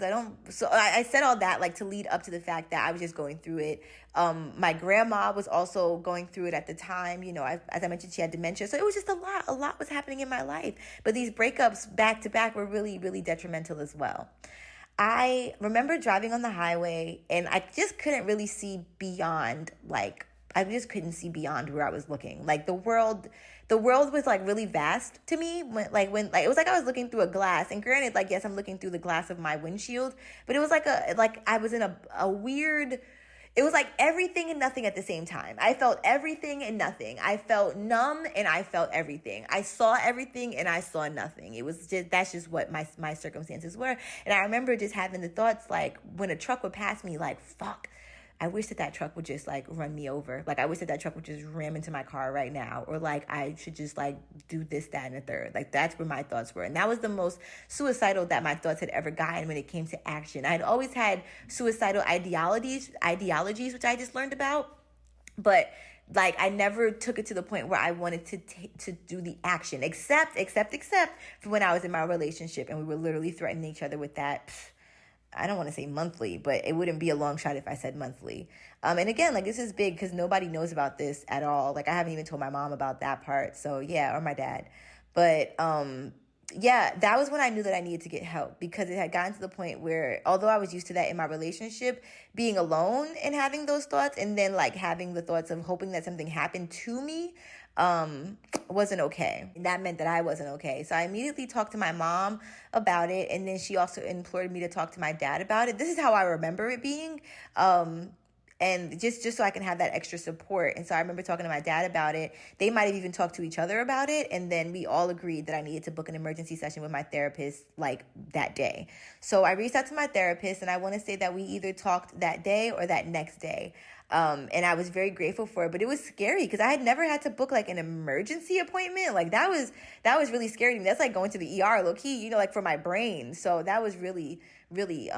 I said all that like to lead up to the fact that I was just going through it. My grandma was also going through it at the time. As I mentioned, she had dementia. So it was just a lot was happening in my life. But these breakups back to back were really, really detrimental as well. I remember driving on the highway, and I just couldn't really see beyond, I just couldn't see beyond where I was looking. Like the world was like really vast to me when it was like I was looking through a glass. And granted, like, yes, I'm looking through the glass of my windshield, but it was like I was in a weird, it was like everything and nothing at the same time. I felt everything and nothing. I felt numb and I felt everything. I saw everything and I saw nothing. That's just what my circumstances were. And I remember just having the thoughts like when a truck would pass me, like, fuck, I wish that truck would just like run me over. Like, I wish that truck would just ram into my car right now. Or like, I should just like do this, that, and the third. Like, that's where my thoughts were. And that was the most suicidal that my thoughts had ever gotten when it came to action. I'd always had suicidal ideologies, which I just learned about. But like, I never took it to the point where I wanted to do the action, except for when I was in my relationship and we were literally threatening each other with that. I don't want to say monthly, but it wouldn't be a long shot if I said monthly. And again, like, this is big because nobody knows about this at all. Like, I haven't even told my mom about that part. So yeah, or my dad. But yeah, that was when I knew that I needed to get help, because it had gotten to the point where, although I was used to that in my relationship, being alone and having those thoughts, and then like having the thoughts of hoping that something happened to me, wasn't okay. And that meant that I wasn't okay. So I immediately talked to my mom about it. And then she also implored me to talk to my dad about it. This is how I remember it being. And just so I can have that extra support. And so I remember talking to my dad about it. They might have even talked to each other about it. And then we all agreed that I needed to book an emergency session with my therapist like that day. So I reached out to my therapist, and I want to say that we either talked that day or that next day. And I was very grateful for it, but it was scary because I had never had to book like an emergency appointment. Like, that was really scary to me. That's like going to the ER, low key, you know, like for my brain. So that was really, really,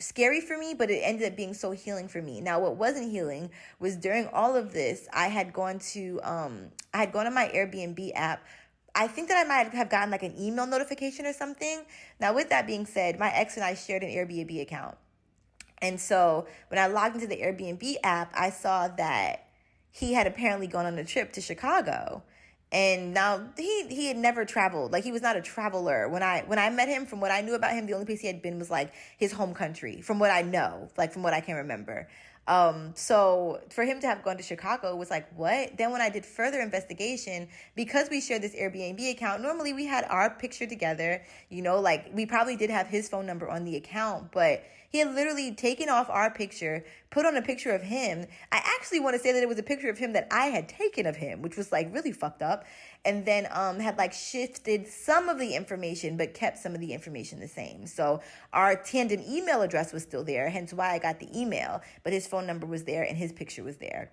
scary for me, but it ended up being so healing for me. Now, what wasn't healing was during all of this, I had gone to my Airbnb app. I think that I might have gotten like an email notification or something. Now, with that being said, my ex and I shared an Airbnb account. And so when I logged into the Airbnb app, I saw that he had apparently gone on a trip to Chicago. And now he had never traveled. Like, he was not a traveler. When I met him, from what I knew about him, the only place he had been was like his home country, from what I know, like from what I can remember. So for him to have gone to Chicago was like, what? Then when I did further investigation, because we shared this Airbnb account, normally we had our picture together, you know, like we probably did have his phone number on the account, but he had literally taken off our picture, put on a picture of him. I actually want to say that it was a picture of him that I had taken of him, which was like really fucked up. And then had like shifted some of the information, but kept some of the information the same. So our tandem email address was still there, hence why I got the email, but his phone number was there and his picture was there.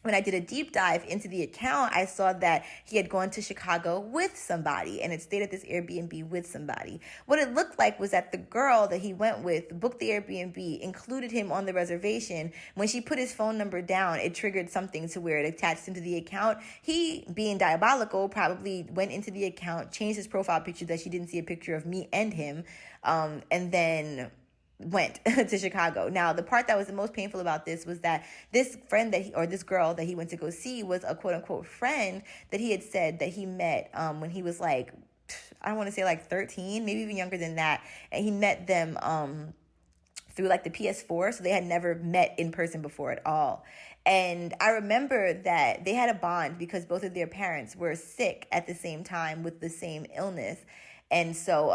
When I did a deep dive into the account, I saw that he had gone to Chicago with somebody and had stayed at this Airbnb with somebody. What it looked like was that the girl that he went with booked the Airbnb, included him on the reservation. When she put his phone number down, it triggered something to where it attached him to the account. He, being diabolical, probably went into the account, changed his profile picture that she didn't see a picture of me and him, and then went to Chicago. Now, the part that was the most painful about this was that this friend this girl that he went to go see was a quote unquote friend that he had said that he met when he was like, I want to say like 13, maybe even younger than that. And he met them through like the PS4. So they had never met in person before at all. And I remember that they had a bond because both of their parents were sick at the same time with the same illness. And so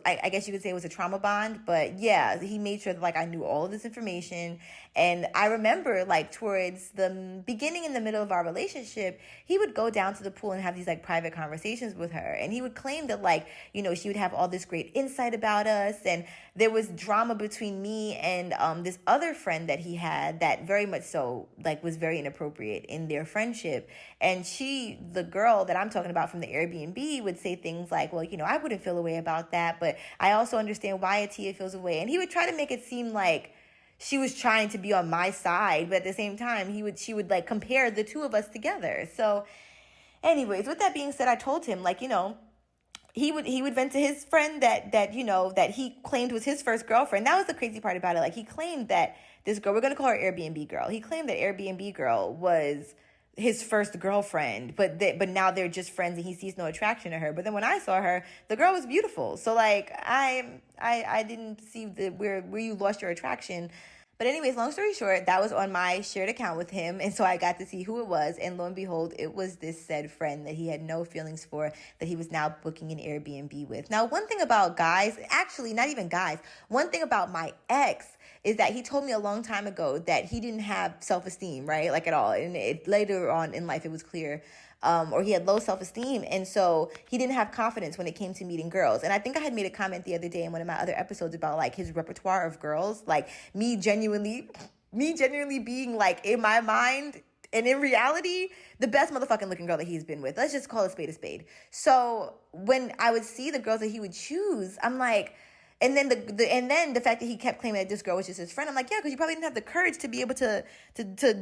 I guess you could say it was a trauma bond, but yeah, he made sure that like I knew all of this information. And I remember like towards the beginning and the middle of our relationship, he would go down to the pool and have these like private conversations with her. And he would claim that like, you know, she would have all this great insight about us. And there was drama between me and this other friend that he had that very much so like was very inappropriate in their friendship. And the girl that I'm talking about from the Airbnb, would say things like, well, you know, I wouldn't feel a way about that, but I also understand why Atia feels a way. And he would try to make it seem like she was trying to be on my side, but at the same time, she would like compare the two of us together. So anyways, with that being said, I told him like, you know, he would vent to his friend that you know, that he claimed was his first girlfriend. That was the crazy part about it. Like, he claimed that this girl, we're going to call her Airbnb girl. He claimed that Airbnb girl was his first girlfriend, but now they're just friends and he sees no attraction to her. But then when I saw her, the girl was beautiful. So like, I didn't see where you lost your attraction. But anyways, long story short, that was on my shared account with him. And so I got to see who it was. And lo and behold, it was this said friend that he had no feelings for, that he was now booking an Airbnb with. Now, one thing about guys, actually not even guys, one thing about my ex is that he told me a long time ago that he didn't have self-esteem, right? Like at all. And later on in life, it was clear. Or he had low self-esteem. And so he didn't have confidence when it came to meeting girls. And I think I had made a comment the other day in one of my other episodes about like his repertoire of girls. Like me genuinely me genuinely being like, in my mind and in reality, the best motherfucking looking girl that he's been with. Let's just call a spade a spade. So when I would see the girls that he would choose, I'm like, and then the fact that he kept claiming that this girl was just his friend, I'm like, yeah, because you probably didn't have the courage to be able to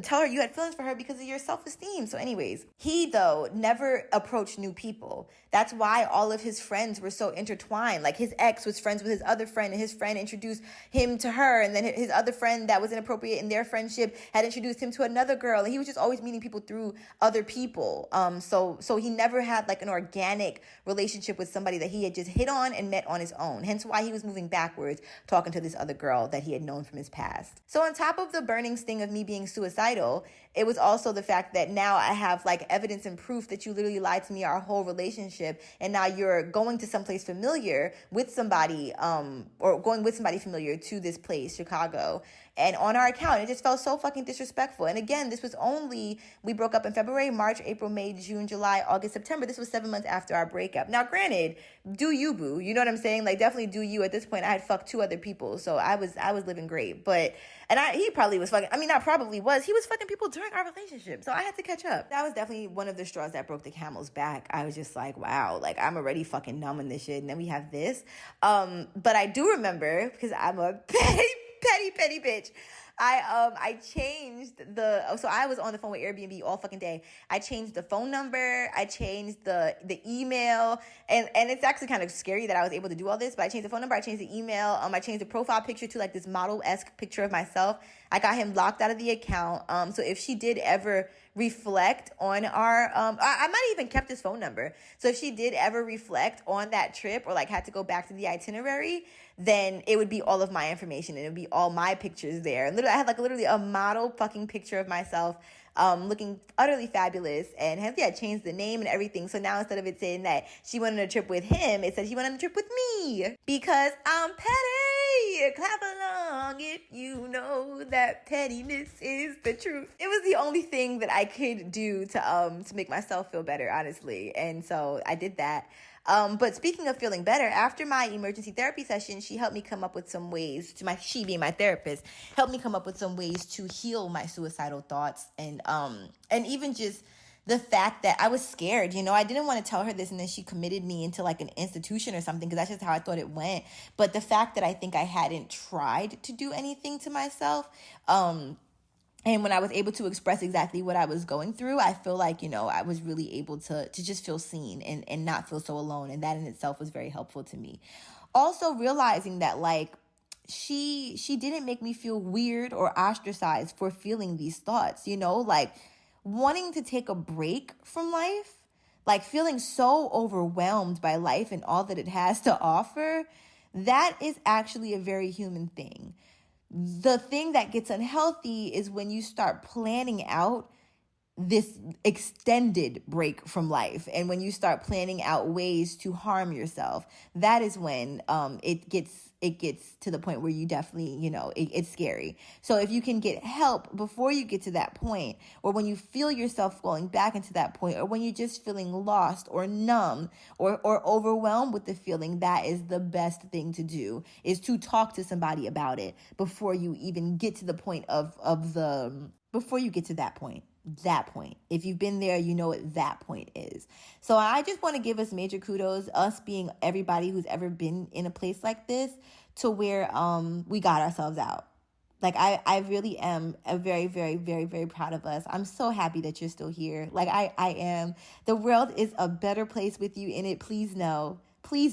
tell her you had feelings for her because of your self-esteem. So anyways, he, though, never approached new people. That's why all of his friends were so intertwined. Like, his ex was friends with his other friend, and his friend introduced him to her, and then his other friend that was inappropriate in their friendship had introduced him to another girl, and he was just always meeting people through other people. So he never had like an organic relationship with somebody that he had just hit on and met on his own. Hence why he was moving backwards, talking to this other girl that he had known from his past. So on top of the burning sting of me being suicidal, it was also the fact that now I have like evidence and proof that you literally lied to me our whole relationship, and now you're going to someplace familiar with somebody, or going with somebody familiar to this place, Chicago, and on our account. It just felt so fucking disrespectful. And again, this was only, we broke up in February, March, April, May, June, July, August, September. This was 7 months after our breakup. Now, granted, do you, boo? You know what I'm saying? Like, definitely do you. At this point, I had fucked 2 other people, so I was living great. But, and he probably was fucking, I mean, not probably was, he was fucking people during our relationship, so I had to catch up. That was definitely one of the straws that broke the camel's back. I was just like, wow, like, I'm already fucking numb in this shit, and then we have this. But I do remember, because I'm a petty bitch, I changed so I was on the phone with Airbnb all fucking day. I changed the phone number, I changed the email, and it's actually kind of scary that I was able to do all this, but I changed the phone number, I changed the email, I changed the profile picture to like this model-esque picture of myself. I got him locked out of the account. So if she did ever reflect on our, I might even kept his phone number. So if she did ever reflect on that trip or like had to go back to the itinerary, then it would be all of my information and it would be all my pictures there. And literally, I had like literally a model fucking picture of myself, looking utterly fabulous, and I changed the name and everything. So now instead of it saying that she went on a trip with him, it said she went on a trip with me because I'm petty. Clap along if you know that pettiness is the truth. It was the only thing that I could do to make myself feel better, honestly. And so I did that. But speaking of feeling better, after my emergency therapy session, she helped me come up with some ways she being my therapist, helped me come up with some ways to heal my suicidal thoughts. And even just the fact that I was scared, I didn't want to tell her this, and then she committed me into like an institution or something, because that's just how I thought it went. But the fact that I think I hadn't tried to do anything to myself, and when I was able to express exactly what I was going through, I feel like, I was really able to just feel seen and not feel so alone. And that in itself was very helpful to me. Also realizing that like she didn't make me feel weird or ostracized for feeling these thoughts, like wanting to take a break from life, like feeling so overwhelmed by life and all that it has to offer. That is actually a very human thing. The thing that gets unhealthy is when you start planning out this extended break from life, and when you start planning out ways to harm yourself. That is when it gets to the point where you definitely, it's scary. So if you can get help before you get to that point, or when you feel yourself falling back into that point, or when you're just feeling lost or numb or overwhelmed with the feeling, that is the best thing to do, is to talk to somebody about it before you even get to the point before you get to that point. If you've been there, you know what that point is. So I just want to give us major kudos, us being everybody who's ever been in a place like this, to where we got ourselves out. Like I really am very, very, very, very proud of us. I'm so happy that you're still here. Like I am. The world is a better place with you in it. Please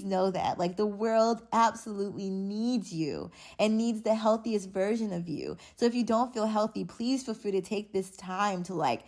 know that, like, the world absolutely needs you and needs the healthiest version of you. So if you don't feel healthy, please feel free to take this time to like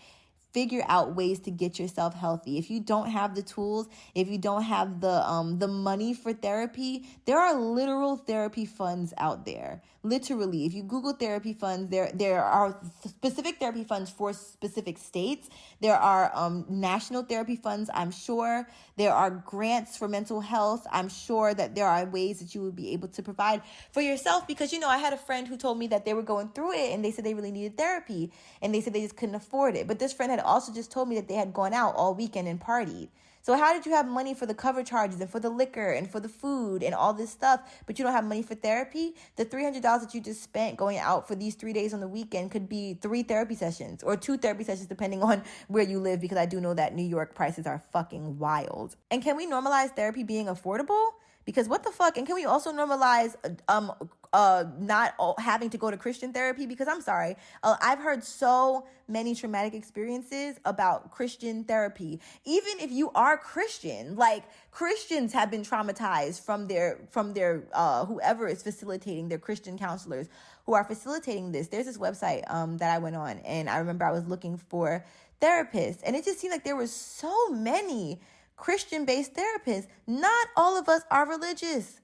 figure out ways to get yourself healthy. If you don't have the tools, if you don't have the money for therapy, there are literal therapy funds out there. Literally, if you Google therapy funds, there are specific therapy funds for specific states. There are national therapy funds, I'm sure. There are grants for mental health. I'm sure that there are ways that you would be able to provide for yourself, because, I had a friend who told me that they were going through it and they said they really needed therapy and they said they just couldn't afford it. But this friend had also just told me that they had gone out all weekend and partied. So how did you have money for the cover charges and for the liquor and for the food and all this stuff, but you don't have money for therapy? The $300 that you just spent going out for these 3 days on the weekend could be 3 therapy sessions or 2 therapy sessions, depending on where you live, because I do know that New York prices are fucking wild. And can we normalize therapy being affordable? Because what the fuck? And can we also normalize not having to go to Christian therapy? Because I'm sorry, I've heard so many traumatic experiences about Christian therapy. Even if you are Christian, like Christians have been traumatized from their whoever is facilitating, their Christian counselors who are facilitating this. There's this website that I went on, and I remember I was looking for therapists, and it just seemed like there were so many Christian-based therapists. Not all of us are religious.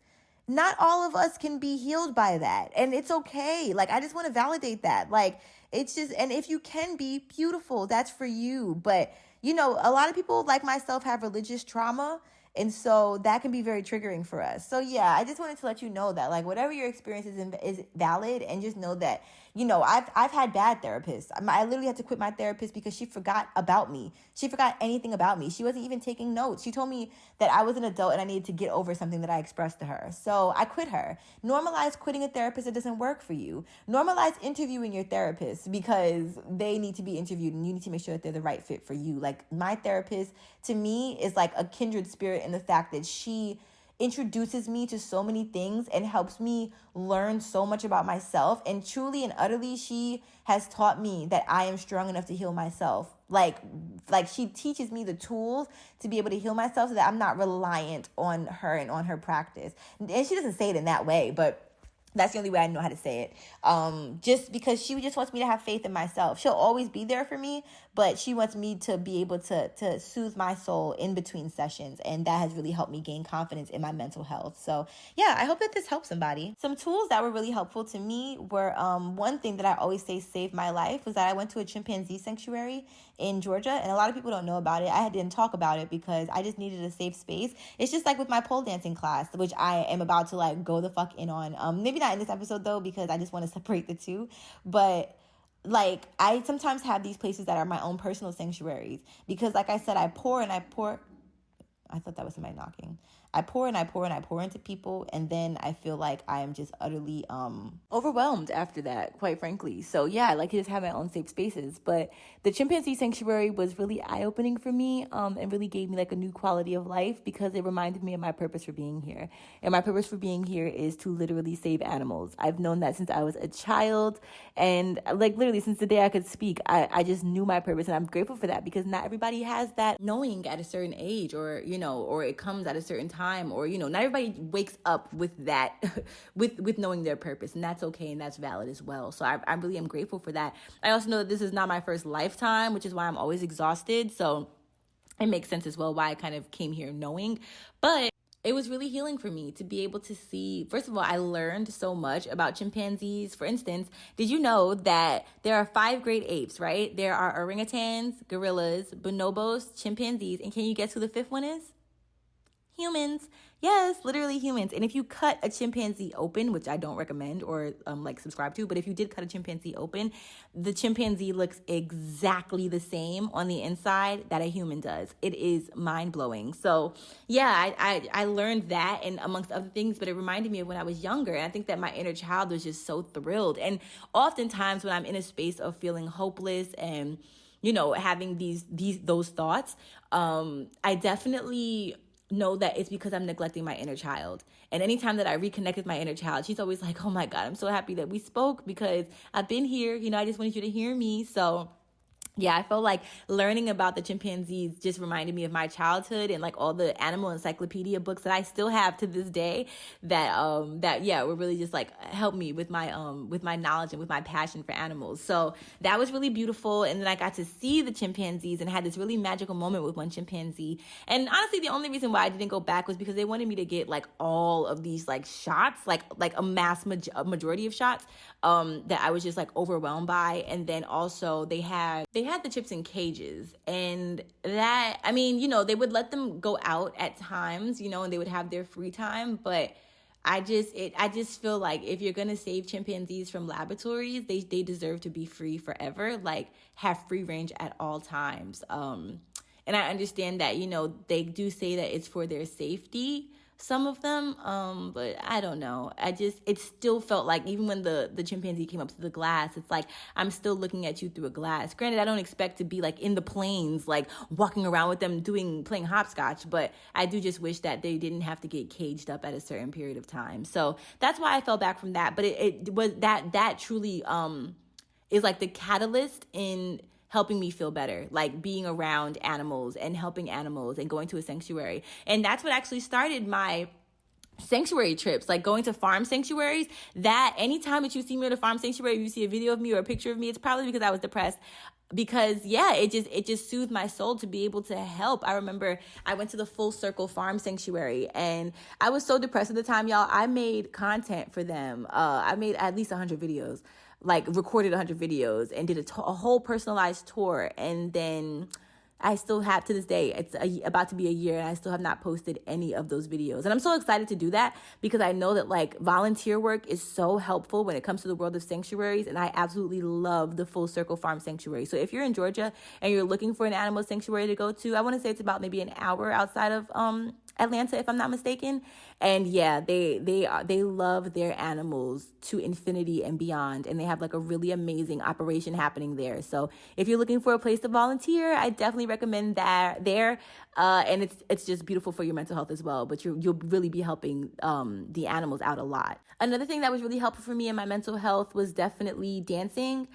Not all of us can be healed by that. And it's okay. Like, I just want to validate that. Like, it's just, and if you can be, beautiful, that's for you. But, you know, a lot of people like myself have religious trauma. And so that can be very triggering for us. So yeah, I just wanted to let you know that, like, whatever your experience is valid, and just know that, you know, I've had bad therapists. I literally had to quit my therapist because she forgot about me. She forgot anything about me. She wasn't even taking notes. She told me that I was an adult and I needed to get over something that I expressed to her. So I quit her. Normalize quitting a therapist that doesn't work for you. Normalize interviewing your therapist, because they need to be interviewed and you need to make sure that they're the right fit for you. Like, my therapist, to me, is like a kindred spirit in the fact that she introduces me to so many things and helps me learn so much about myself. And truly and utterly, she has taught me that I am strong enough to heal myself. Like she teaches me the tools to be able to heal myself, so that I'm not reliant on her and on her practice. And she doesn't say it in that way, but that's the only way I know how to say it. Just because she just wants me to have faith in myself. She'll always be there for me, but she wants me to be able to soothe my soul in between sessions. And that has really helped me gain confidence in my mental health. So yeah, I hope that this helps somebody. Some tools that were really helpful to me were, one thing that I always say saved my life was that I went to a chimpanzee sanctuary in Georgia. And a lot of people don't know about it. I didn't talk about it because I just needed a safe space. It's just like with my pole dancing class, which I am about to like go the fuck in on. Maybe not in this episode though, because I just want to separate the two. But like, I sometimes have these places that are my own personal sanctuaries, because like I said, I pour and I pour. I thought that was somebody knocking. I pour and I pour and I pour into people, and then I feel like I am just utterly overwhelmed after that, quite frankly. So yeah, I like to just have my own safe spaces. But the chimpanzee sanctuary was really eye-opening for me, and really gave me like a new quality of life, because it reminded me of my purpose for being here. And my purpose for being here is to literally save animals. I've known that since I was a child, and like literally since the day I could speak, I just knew my purpose, and I'm grateful for that, because not everybody has that knowing at a certain age, or you know, or it comes at a certain time, or you know, not everybody wakes up with that with knowing their purpose, and that's okay, and that's valid as well. So I really am grateful for that. I also know that this is not my first lifetime, which is why I'm always exhausted, so it makes sense as well why I kind of came here knowing. But it was really healing for me to be able to see. First of all, I learned so much about chimpanzees. For instance, did you know that there are 5 great apes, right? There are orangutans, gorillas, bonobos, chimpanzees, and can you guess who the 5th one is? Humans. Yes, literally humans. And if you cut a chimpanzee open, which I don't recommend or like subscribe to, but if you did cut a chimpanzee open, the chimpanzee looks exactly the same on the inside that a human does. It is mind-blowing. So yeah, I learned that, and amongst other things, but it reminded me of when I was younger. And I think that my inner child was just so thrilled. And oftentimes when I'm in a space of feeling hopeless and, you know, having those thoughts, I definitely know that it's because I'm neglecting my inner child. And anytime that I reconnect with my inner child, she's always like, oh my God, I'm so happy that we spoke, because I've been here, you know, I just wanted you to hear me. So yeah, I felt like learning about the chimpanzees just reminded me of my childhood, and like all the animal encyclopedia books that I still have to this day that were really just like helped me with my knowledge and with my passion for animals. So that was really beautiful. And then I got to see the chimpanzees and had this really magical moment with one chimpanzee. And honestly, the only reason why I didn't go back was because they wanted me to get like all of these like shots, like a majority of shots that I was just like overwhelmed by. And then also they had the chips in cages, and that, I mean, you know, they would let them go out at times, you know, and they would have their free time, but I just feel like if you're gonna save chimpanzees from laboratories, they deserve to be free forever, like have free range at all times. And I understand that, they do say that it's for their safety, some of them, but I don't know. It still felt like, even when the chimpanzee came up to the glass, it's like, I'm still looking at you through a glass. Granted, I don't expect to be like in the plains, like walking around with them playing hopscotch, but I do just wish that they didn't have to get caged up at a certain period of time. So that's why I fell back from that. But it was that truly, is like the catalyst in helping me feel better, like being around animals and helping animals and going to a sanctuary. And that's what actually started my sanctuary trips, like going to farm sanctuaries. That anytime that you see me at a farm sanctuary, you see a video of me or a picture of me, it's probably because I was depressed. Because it just soothed my soul to be able to help. I remember I went to the Full Circle Farm Sanctuary, and I was so depressed at the time, y'all. I made content for them. I made at least 100 videos, like recorded 100 videos, and did a whole personalized tour. And then I still have, to this day, it's about to be a year, and I still have not posted any of those videos. And I'm so excited to do that, because I know that like volunteer work is so helpful when it comes to the world of sanctuaries. And I absolutely love the Full Circle Farm Sanctuary. So if you're in Georgia and you're looking for an animal sanctuary to go to, I want to say it's about maybe an hour outside of Atlanta, if I'm not mistaken. And yeah, they love their animals to infinity and beyond, and they have like a really amazing operation happening there. So if you're looking for a place to volunteer, I definitely recommend that there. And it's just beautiful for your mental health as well. But you'll really be helping the animals out a lot. Another thing that was really helpful for me in my mental health was definitely dancing.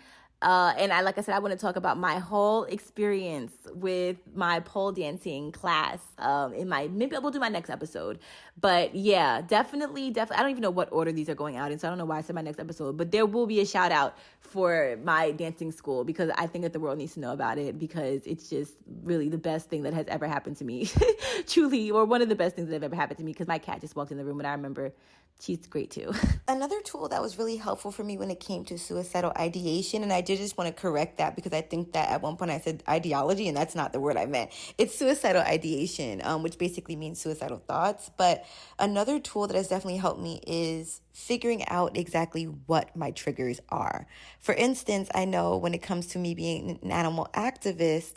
And like I said, I want to talk about my whole experience with my pole dancing class. Maybe we'll do my next episode. But yeah, definitely. I don't even know what order these are going out in, so I don't know why I said my next episode. But there will be a shout out for my dancing school, because I think that the world needs to know about it, because it's just really the best thing that has ever happened to me, truly, or one of the best things that have ever happened to me. Because my cat just walked in the room, and I remember. She's great too. Another tool that was really helpful for me when it came to suicidal ideation, and I did just want to correct that, because I think that at one point I said ideology, and that's not the word I meant. It's suicidal ideation, which basically means suicidal thoughts. But another tool that has definitely helped me is figuring out exactly what my triggers are. For instance, I know when it comes to me being an animal activist,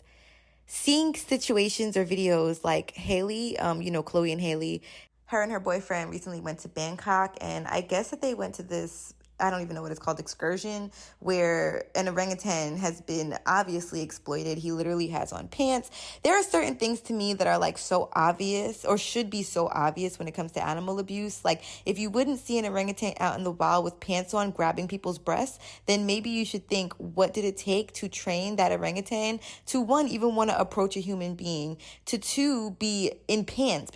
seeing situations or videos like Haley, Chloe and Haley, her and her boyfriend recently went to Bangkok, and I guess that they went to this, I don't even know what it's called, excursion, where an orangutan has been obviously exploited. He literally has on pants. There are certain things to me that are like so obvious, or should be so obvious when it comes to animal abuse. Like, if you wouldn't see an orangutan out in the wild with pants on grabbing people's breasts, then maybe you should think, what did it take to train that orangutan to, one, even want to approach a human being, to two, be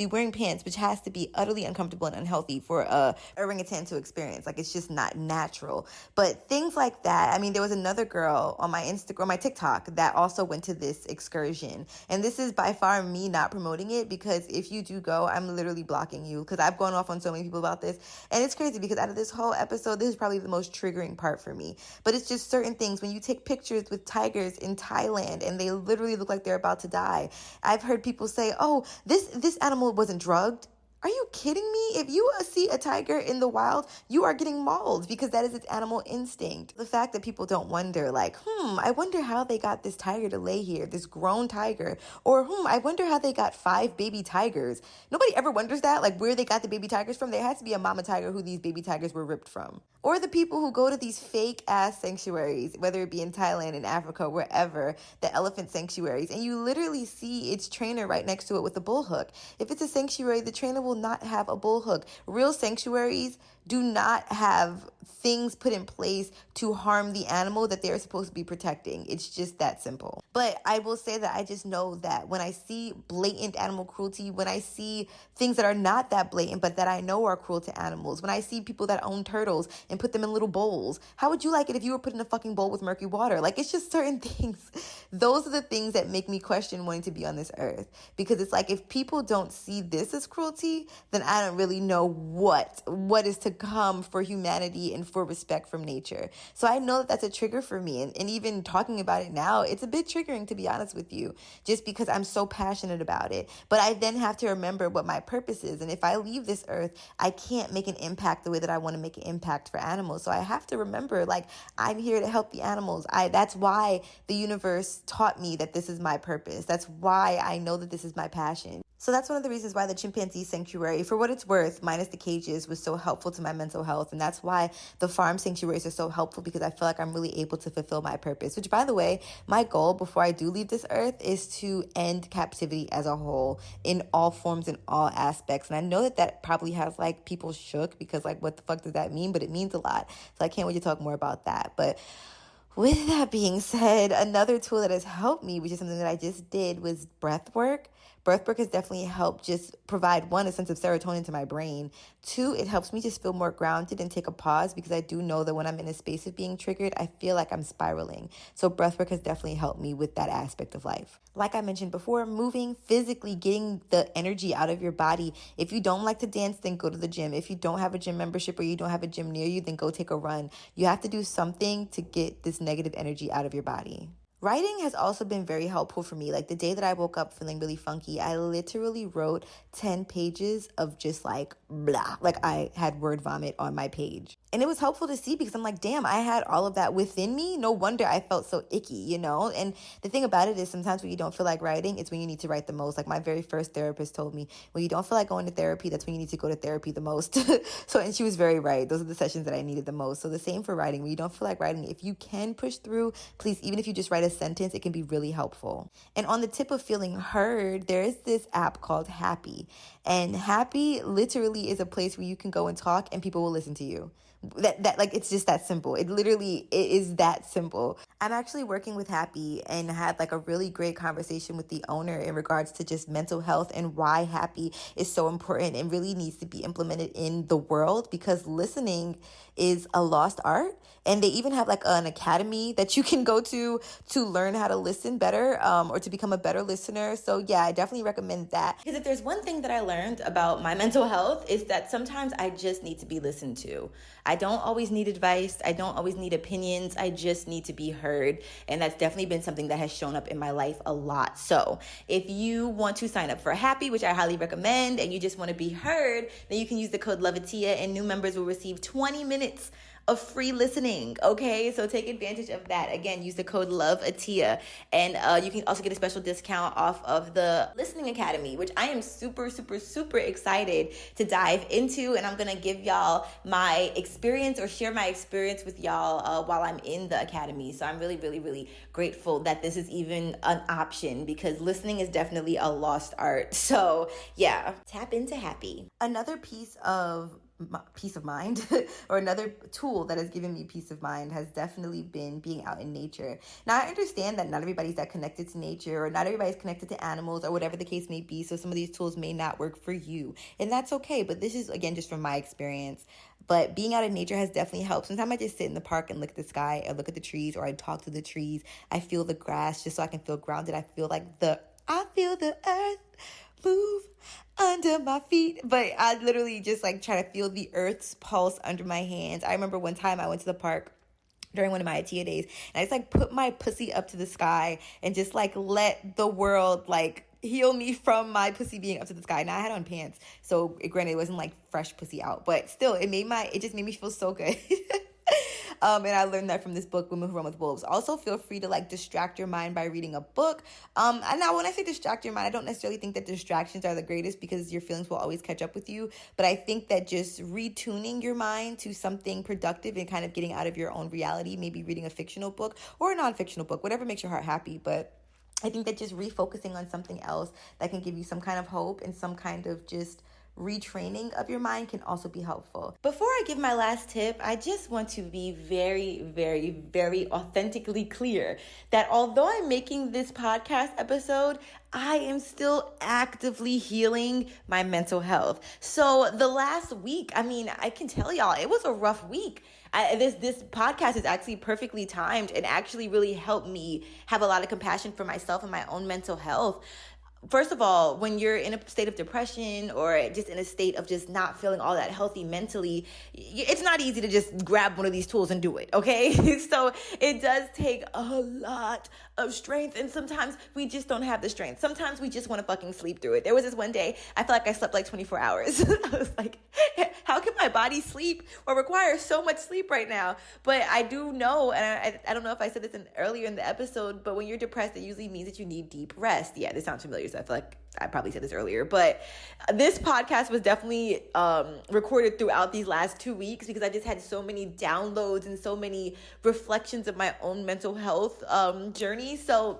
wearing pants, which has to be utterly uncomfortable and unhealthy for a orangutan to experience. Like, it's just not natural. But things like that. I mean, there was another girl on my Instagram, my TikTok, that also went to this excursion. And this is by far me not promoting it, because if you do go, I'm literally blocking you, because I've gone off on so many people about this. And it's crazy, because out of this whole episode, this is probably the most triggering part for me. But it's just certain things. When you take pictures with tigers in Thailand and they literally look like they're about to die. I've heard people say, oh, this animal wasn't drugged. Are you kidding me? If you see a tiger in the wild, you are getting mauled, because that is its animal instinct. The fact that people don't wonder, like, I wonder how they got this tiger to lay here, this grown tiger. Or, I wonder how they got 5 baby tigers. Nobody ever wonders that, like where they got the baby tigers from. There has to be a mama tiger who these baby tigers were ripped from. Or the people who go to these fake ass sanctuaries, whether it be in Thailand, in Africa, wherever, the elephant sanctuaries, and you literally see its trainer right next to it with a bull hook. If it's a sanctuary, the trainer will not have a bull hook. Real sanctuaries do not have things put in place to harm the animal that they're supposed to be protecting. It's just that simple. But I will say that I just know that when I see blatant animal cruelty, when I see things that are not that blatant but that I know are cruel to animals, when I see people that own turtles and put them in little bowls, how would you like it if you were put in a fucking bowl with murky water? Like, it's just certain things. Those are the things that make me question wanting to be on this earth. Because it's like, if people don't see this as cruelty, me, then I don't really know what is to come for humanity and for respect from nature. So I know that that's a trigger for me. And even talking about it now, it's a bit triggering, to be honest with you, just because I'm so passionate about it. But I then have to remember what my purpose is. And if I leave this earth, I can't make an impact the way that I want to make an impact for animals. So I have to remember, like, I'm here to help the animals. That's why the universe taught me that this is my purpose. That's why I know that this is my passion. So that's one of the reasons why the chimpanzee sanctuary, for what it's worth, minus the cages, was so helpful to my mental health. And that's why the farm sanctuaries are so helpful, because I feel like I'm really able to fulfill my purpose, which, by the way, my goal before I do leave this earth is to end captivity as a whole in all forms and all aspects. And I know that probably has like people shook, because like, what the fuck does that mean? But it means a lot. So I can't wait to talk more about that. But with that being said, another tool that has helped me, which is something that I just did, was breathwork. Breathwork has definitely helped just provide, one, a sense of serotonin to my brain. Two, it helps me just feel more grounded and take a pause, because I do know that when I'm in a space of being triggered, I feel like I'm spiraling. So breathwork has definitely helped me with that aspect of life. Like I mentioned before, moving physically, getting the energy out of your body. If you don't like to dance, then go to the gym. If you don't have a gym membership or you don't have a gym near you, then go take a run. You have to do something to get this negative energy out of your body. Writing has also been very helpful for me. Like the day that I woke up feeling really funky, I literally wrote 10 pages of just like blah. Like I had word vomit on my page. And it was helpful to see, because I'm like, damn, I had all of that within me. No wonder I felt so icky, you know? And the thing about it is, sometimes when you don't feel like writing, it's when you need to write the most. Like my very first therapist told me, when you don't feel like going to therapy, that's when you need to go to therapy the most. And she was very right. Those are the sessions that I needed the most. So the same for writing. When you don't feel like writing, if you can push through, please, even if you just write a sentence, it can be really helpful. And on the tip of feeling heard, there is this app called Happy. And Happy literally is a place where you can go and talk and people will listen to you. That like, it's just that simple. It is that simple. I'm actually working with Happy and had like a really great conversation with the owner in regards to just mental health and why Happy is so important and really needs to be implemented in the world, because listening is a lost art. And they even have like an academy that you can go to learn how to listen better, or to become a better listener. So yeah, I definitely recommend that. Because if there's one thing that I learned about my mental health, is that sometimes I just need to be listened to. I don't always need advice. I don't always need opinions. I just need to be heard. And that's definitely been something that has shown up in my life a lot. So if you want to sign up for Happy, which I highly recommend, and you just want to be heard, then you can use the code LOVEATIA, and new members will receive 20 minutes of free listening. Okay, so take advantage of that. Again, use the code LOVEATIA, and you can also get a special discount off of the Listening Academy, which I am super, super, super excited to dive into. And I'm gonna give y'all my experience, or share my experience with y'all while I'm in the academy. So I'm really, really, really grateful that this is even an option, because listening is definitely a lost art. So yeah, tap into Happy. Another piece of mind or another tool that has given me peace of mind has definitely been being out in nature. Now, I understand that not everybody's that connected to nature, or not everybody's connected to animals, or whatever the case may be. So some of these tools may not work for you, and that's okay. But this is, again, just from my experience. But being out in nature has definitely helped. Sometimes I just sit in the park and look at the sky, or look at the trees, or I talk to the trees. I feel the grass just so I can feel grounded. I feel the earth move under my feet. But I literally just like try to feel the earth's pulse under my hands. I remember one time I went to the park during one of my ITEA days, and I just like put my pussy up to the sky and just like let the world like heal me from my pussy being up to the sky. Now I had on pants, so granted it wasn't like fresh pussy out, but still it just made me feel so good. And I learned that from this book, Women Who Run with Wolves. Also, feel free to like distract your mind by reading a book. And now when I say distract your mind, I don't necessarily think that distractions are the greatest, because your feelings will always catch up with you. But I think that just retuning your mind to something productive and kind of getting out of your own reality, maybe reading a fictional book or a non-fictional book, whatever makes your heart happy. But I think that just refocusing on something else that can give you some kind of hope and some kind of just retraining of your mind can also be helpful. Before I give my last tip, I just want to be very, very, very authentically clear that although I'm making this podcast episode, I am still actively healing my mental health. So the last week, I can tell y'all, it was a rough week. This podcast is actually perfectly timed and actually really helped me have a lot of compassion for myself and my own mental health. first of all, when you're in a state of depression or just in a state of just not feeling all that healthy mentally, it's not easy to just grab one of these tools and do it, okay? So it does take a lot of strength, and sometimes we just don't have the strength. Sometimes we just want to fucking sleep through it. There was this one day, I felt like I slept like 24 hours. I was like, how can my body sleep or require so much sleep right now? But I do know, and I don't know if I said this earlier in the episode, but when you're depressed, it usually means that you need deep rest. Yeah, this sounds familiar, so I feel like I probably said this earlier, but this podcast was definitely recorded throughout these last 2 weeks because I just had so many downloads and so many reflections of my own mental health journey. So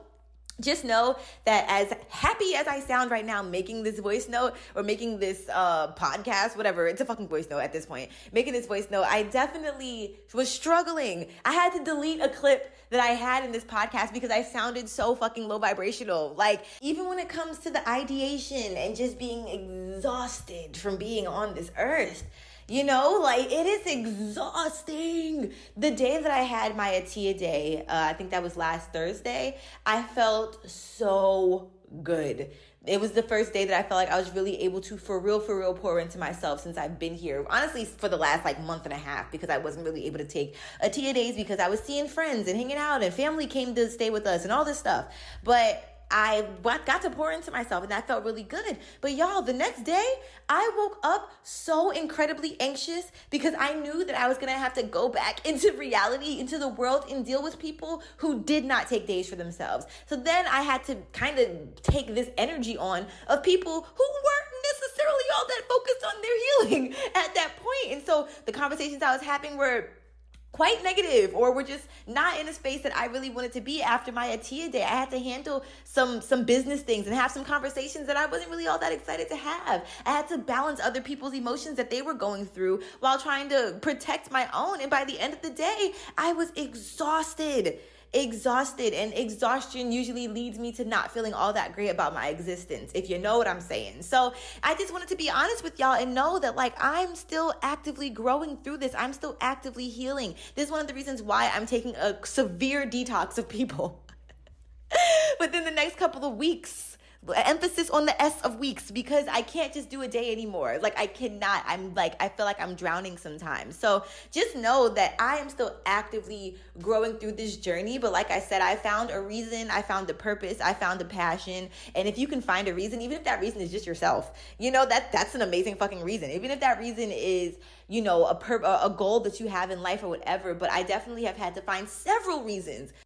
just know that as happy as I sound right now making this voice note or making this podcast, whatever, it's a fucking voice note at this point, making this voice note, I definitely was struggling. I had to delete a clip that I had in this podcast because I sounded so fucking low vibrational. Like, even when it comes to the ideation and just being exhausted from being on this earth, you know, like, it is exhausting. The day that I had my Atia day, I think that was last Thursday, I felt so good. It was the first day that I felt like I was really able to, for real, pour into myself since I've been here. Honestly, for the last month and a half, because I wasn't really able to take Atia days because I was seeing friends and hanging out and family came to stay with us and all this stuff. But I got to pour into myself and that felt really good. But y'all, the next day, I woke up so incredibly anxious because I knew that I was going to have to go back into reality, into the world, and deal with people who did not take days for themselves. So then I had to kind of take this energy on of people who weren't necessarily all that focused on their healing at that point. And so the conversations I was having were quite negative, or were just not in a space that I really wanted to be after my Atia day. I had to handle some business things and have some conversations that I wasn't really all that excited to have. I had to balance other people's emotions that they were going through while trying to protect my own. And by the end of the day, I was exhausted, and exhaustion usually leads me to not feeling all that great about my existence, if you know what I'm saying. So I just wanted to be honest with y'all and know that I'm still actively growing through this. I'm still actively healing. This is one of the reasons why I'm taking a severe detox of people within the next couple of weeks. Emphasis on the S of weeks, because I can't just do a day anymore. I cannot. I feel like I'm drowning sometimes. So just know that I am still actively growing through this journey. But like I said, I found a reason, I found a purpose, I found a passion. And if you can find a reason, even if that reason is just yourself, that's an amazing fucking reason. Even if that reason is, a goal that you have in life or whatever. But I definitely have had to find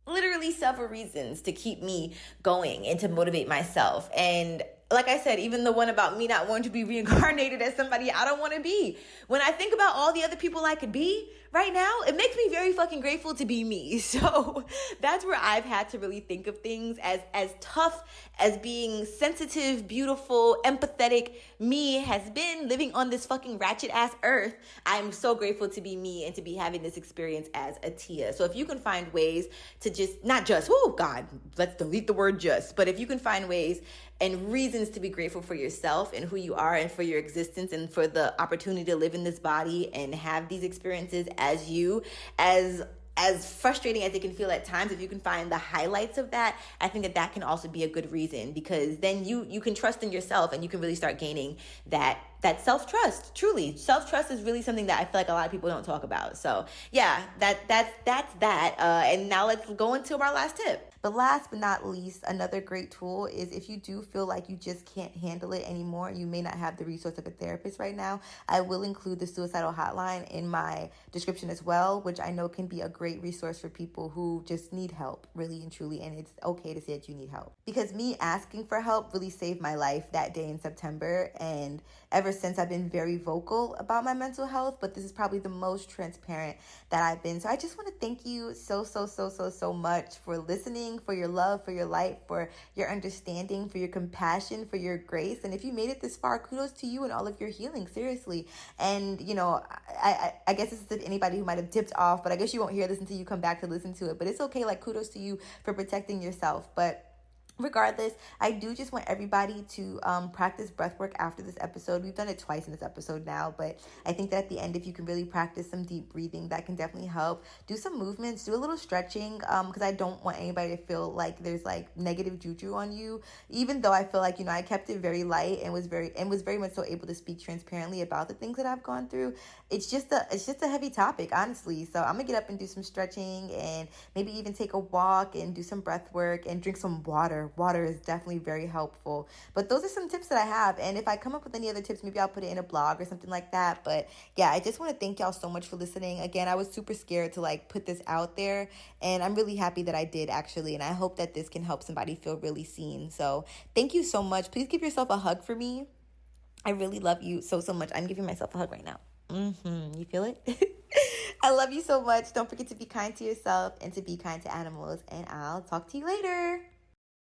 literally several reasons to keep me going and to motivate myself. And like I said, even the one about me not wanting to be reincarnated as somebody I don't want to be. When I think about all the other people I could be right now, it makes me very fucking grateful to be me. So that's where I've had to really think of things as tough as being sensitive, beautiful, empathetic me has been living on this fucking ratchet ass earth. I'm so grateful to be me and to be having this experience as Atia. So if you can find ways to let's delete the word just, but if you can find ways and reasons to be grateful for yourself and who you are and for your existence and for the opportunity to live in this body and have these experiences as you, as frustrating as it can feel at times, if you can find the highlights of that, I think that can also be a good reason, because then you can trust in yourself and you can really start gaining that self-trust. Truly, self-trust is really something that I feel like a lot of people don't talk about. So yeah, that's that. And now let's go into our last tip. But last but not least, another great tool is if you do feel like you just can't handle it anymore, you may not have the resource of a therapist right now, I will include the suicidal hotline in my description as well, which I know can be a great resource for people who just need help, really and truly. And it's okay to say that you need help, because me asking for help really saved my life that day in September. And ever since, I've been very vocal about my mental health, but this is probably the most transparent that I've been. So I just want to thank you so much for listening, for your love, for your light, for your understanding, for your compassion, for your grace. And if you made it this far, kudos to you and all of your healing, seriously. And, I guess this is to anybody who might have dipped off, but I guess you won't hear this until you come back to listen to it. But it's okay, kudos to you for protecting yourself. But Regardless, I do just want everybody to practice breath work after this episode. We've done it twice in this episode now, but I think that at the end, if you can really practice some deep breathing, that can definitely help. Do some movements, do a little stretching, because I don't want anybody to feel like there's like negative juju on you. Even though I feel like, I kept it very light and was very much so able to speak transparently about the things that I've gone through. It's just a heavy topic, honestly. So I'm gonna get up and do some stretching and maybe even take a walk and do some breath work and drink some water. Water is definitely very helpful. But those are some tips that I have. And if I come up with any other tips, maybe I'll put it in a blog or something like that. But yeah, I just want to thank y'all so much for listening. Again, I was super scared to like put this out there. And I'm really happy that I did actually. And I hope that this can help somebody feel really seen. So thank you so much. Please give yourself a hug for me. I really love you so much. I'm giving myself a hug right now. You feel it? I love you so much. Don't forget to be kind to yourself and to be kind to animals. And I'll talk to you later.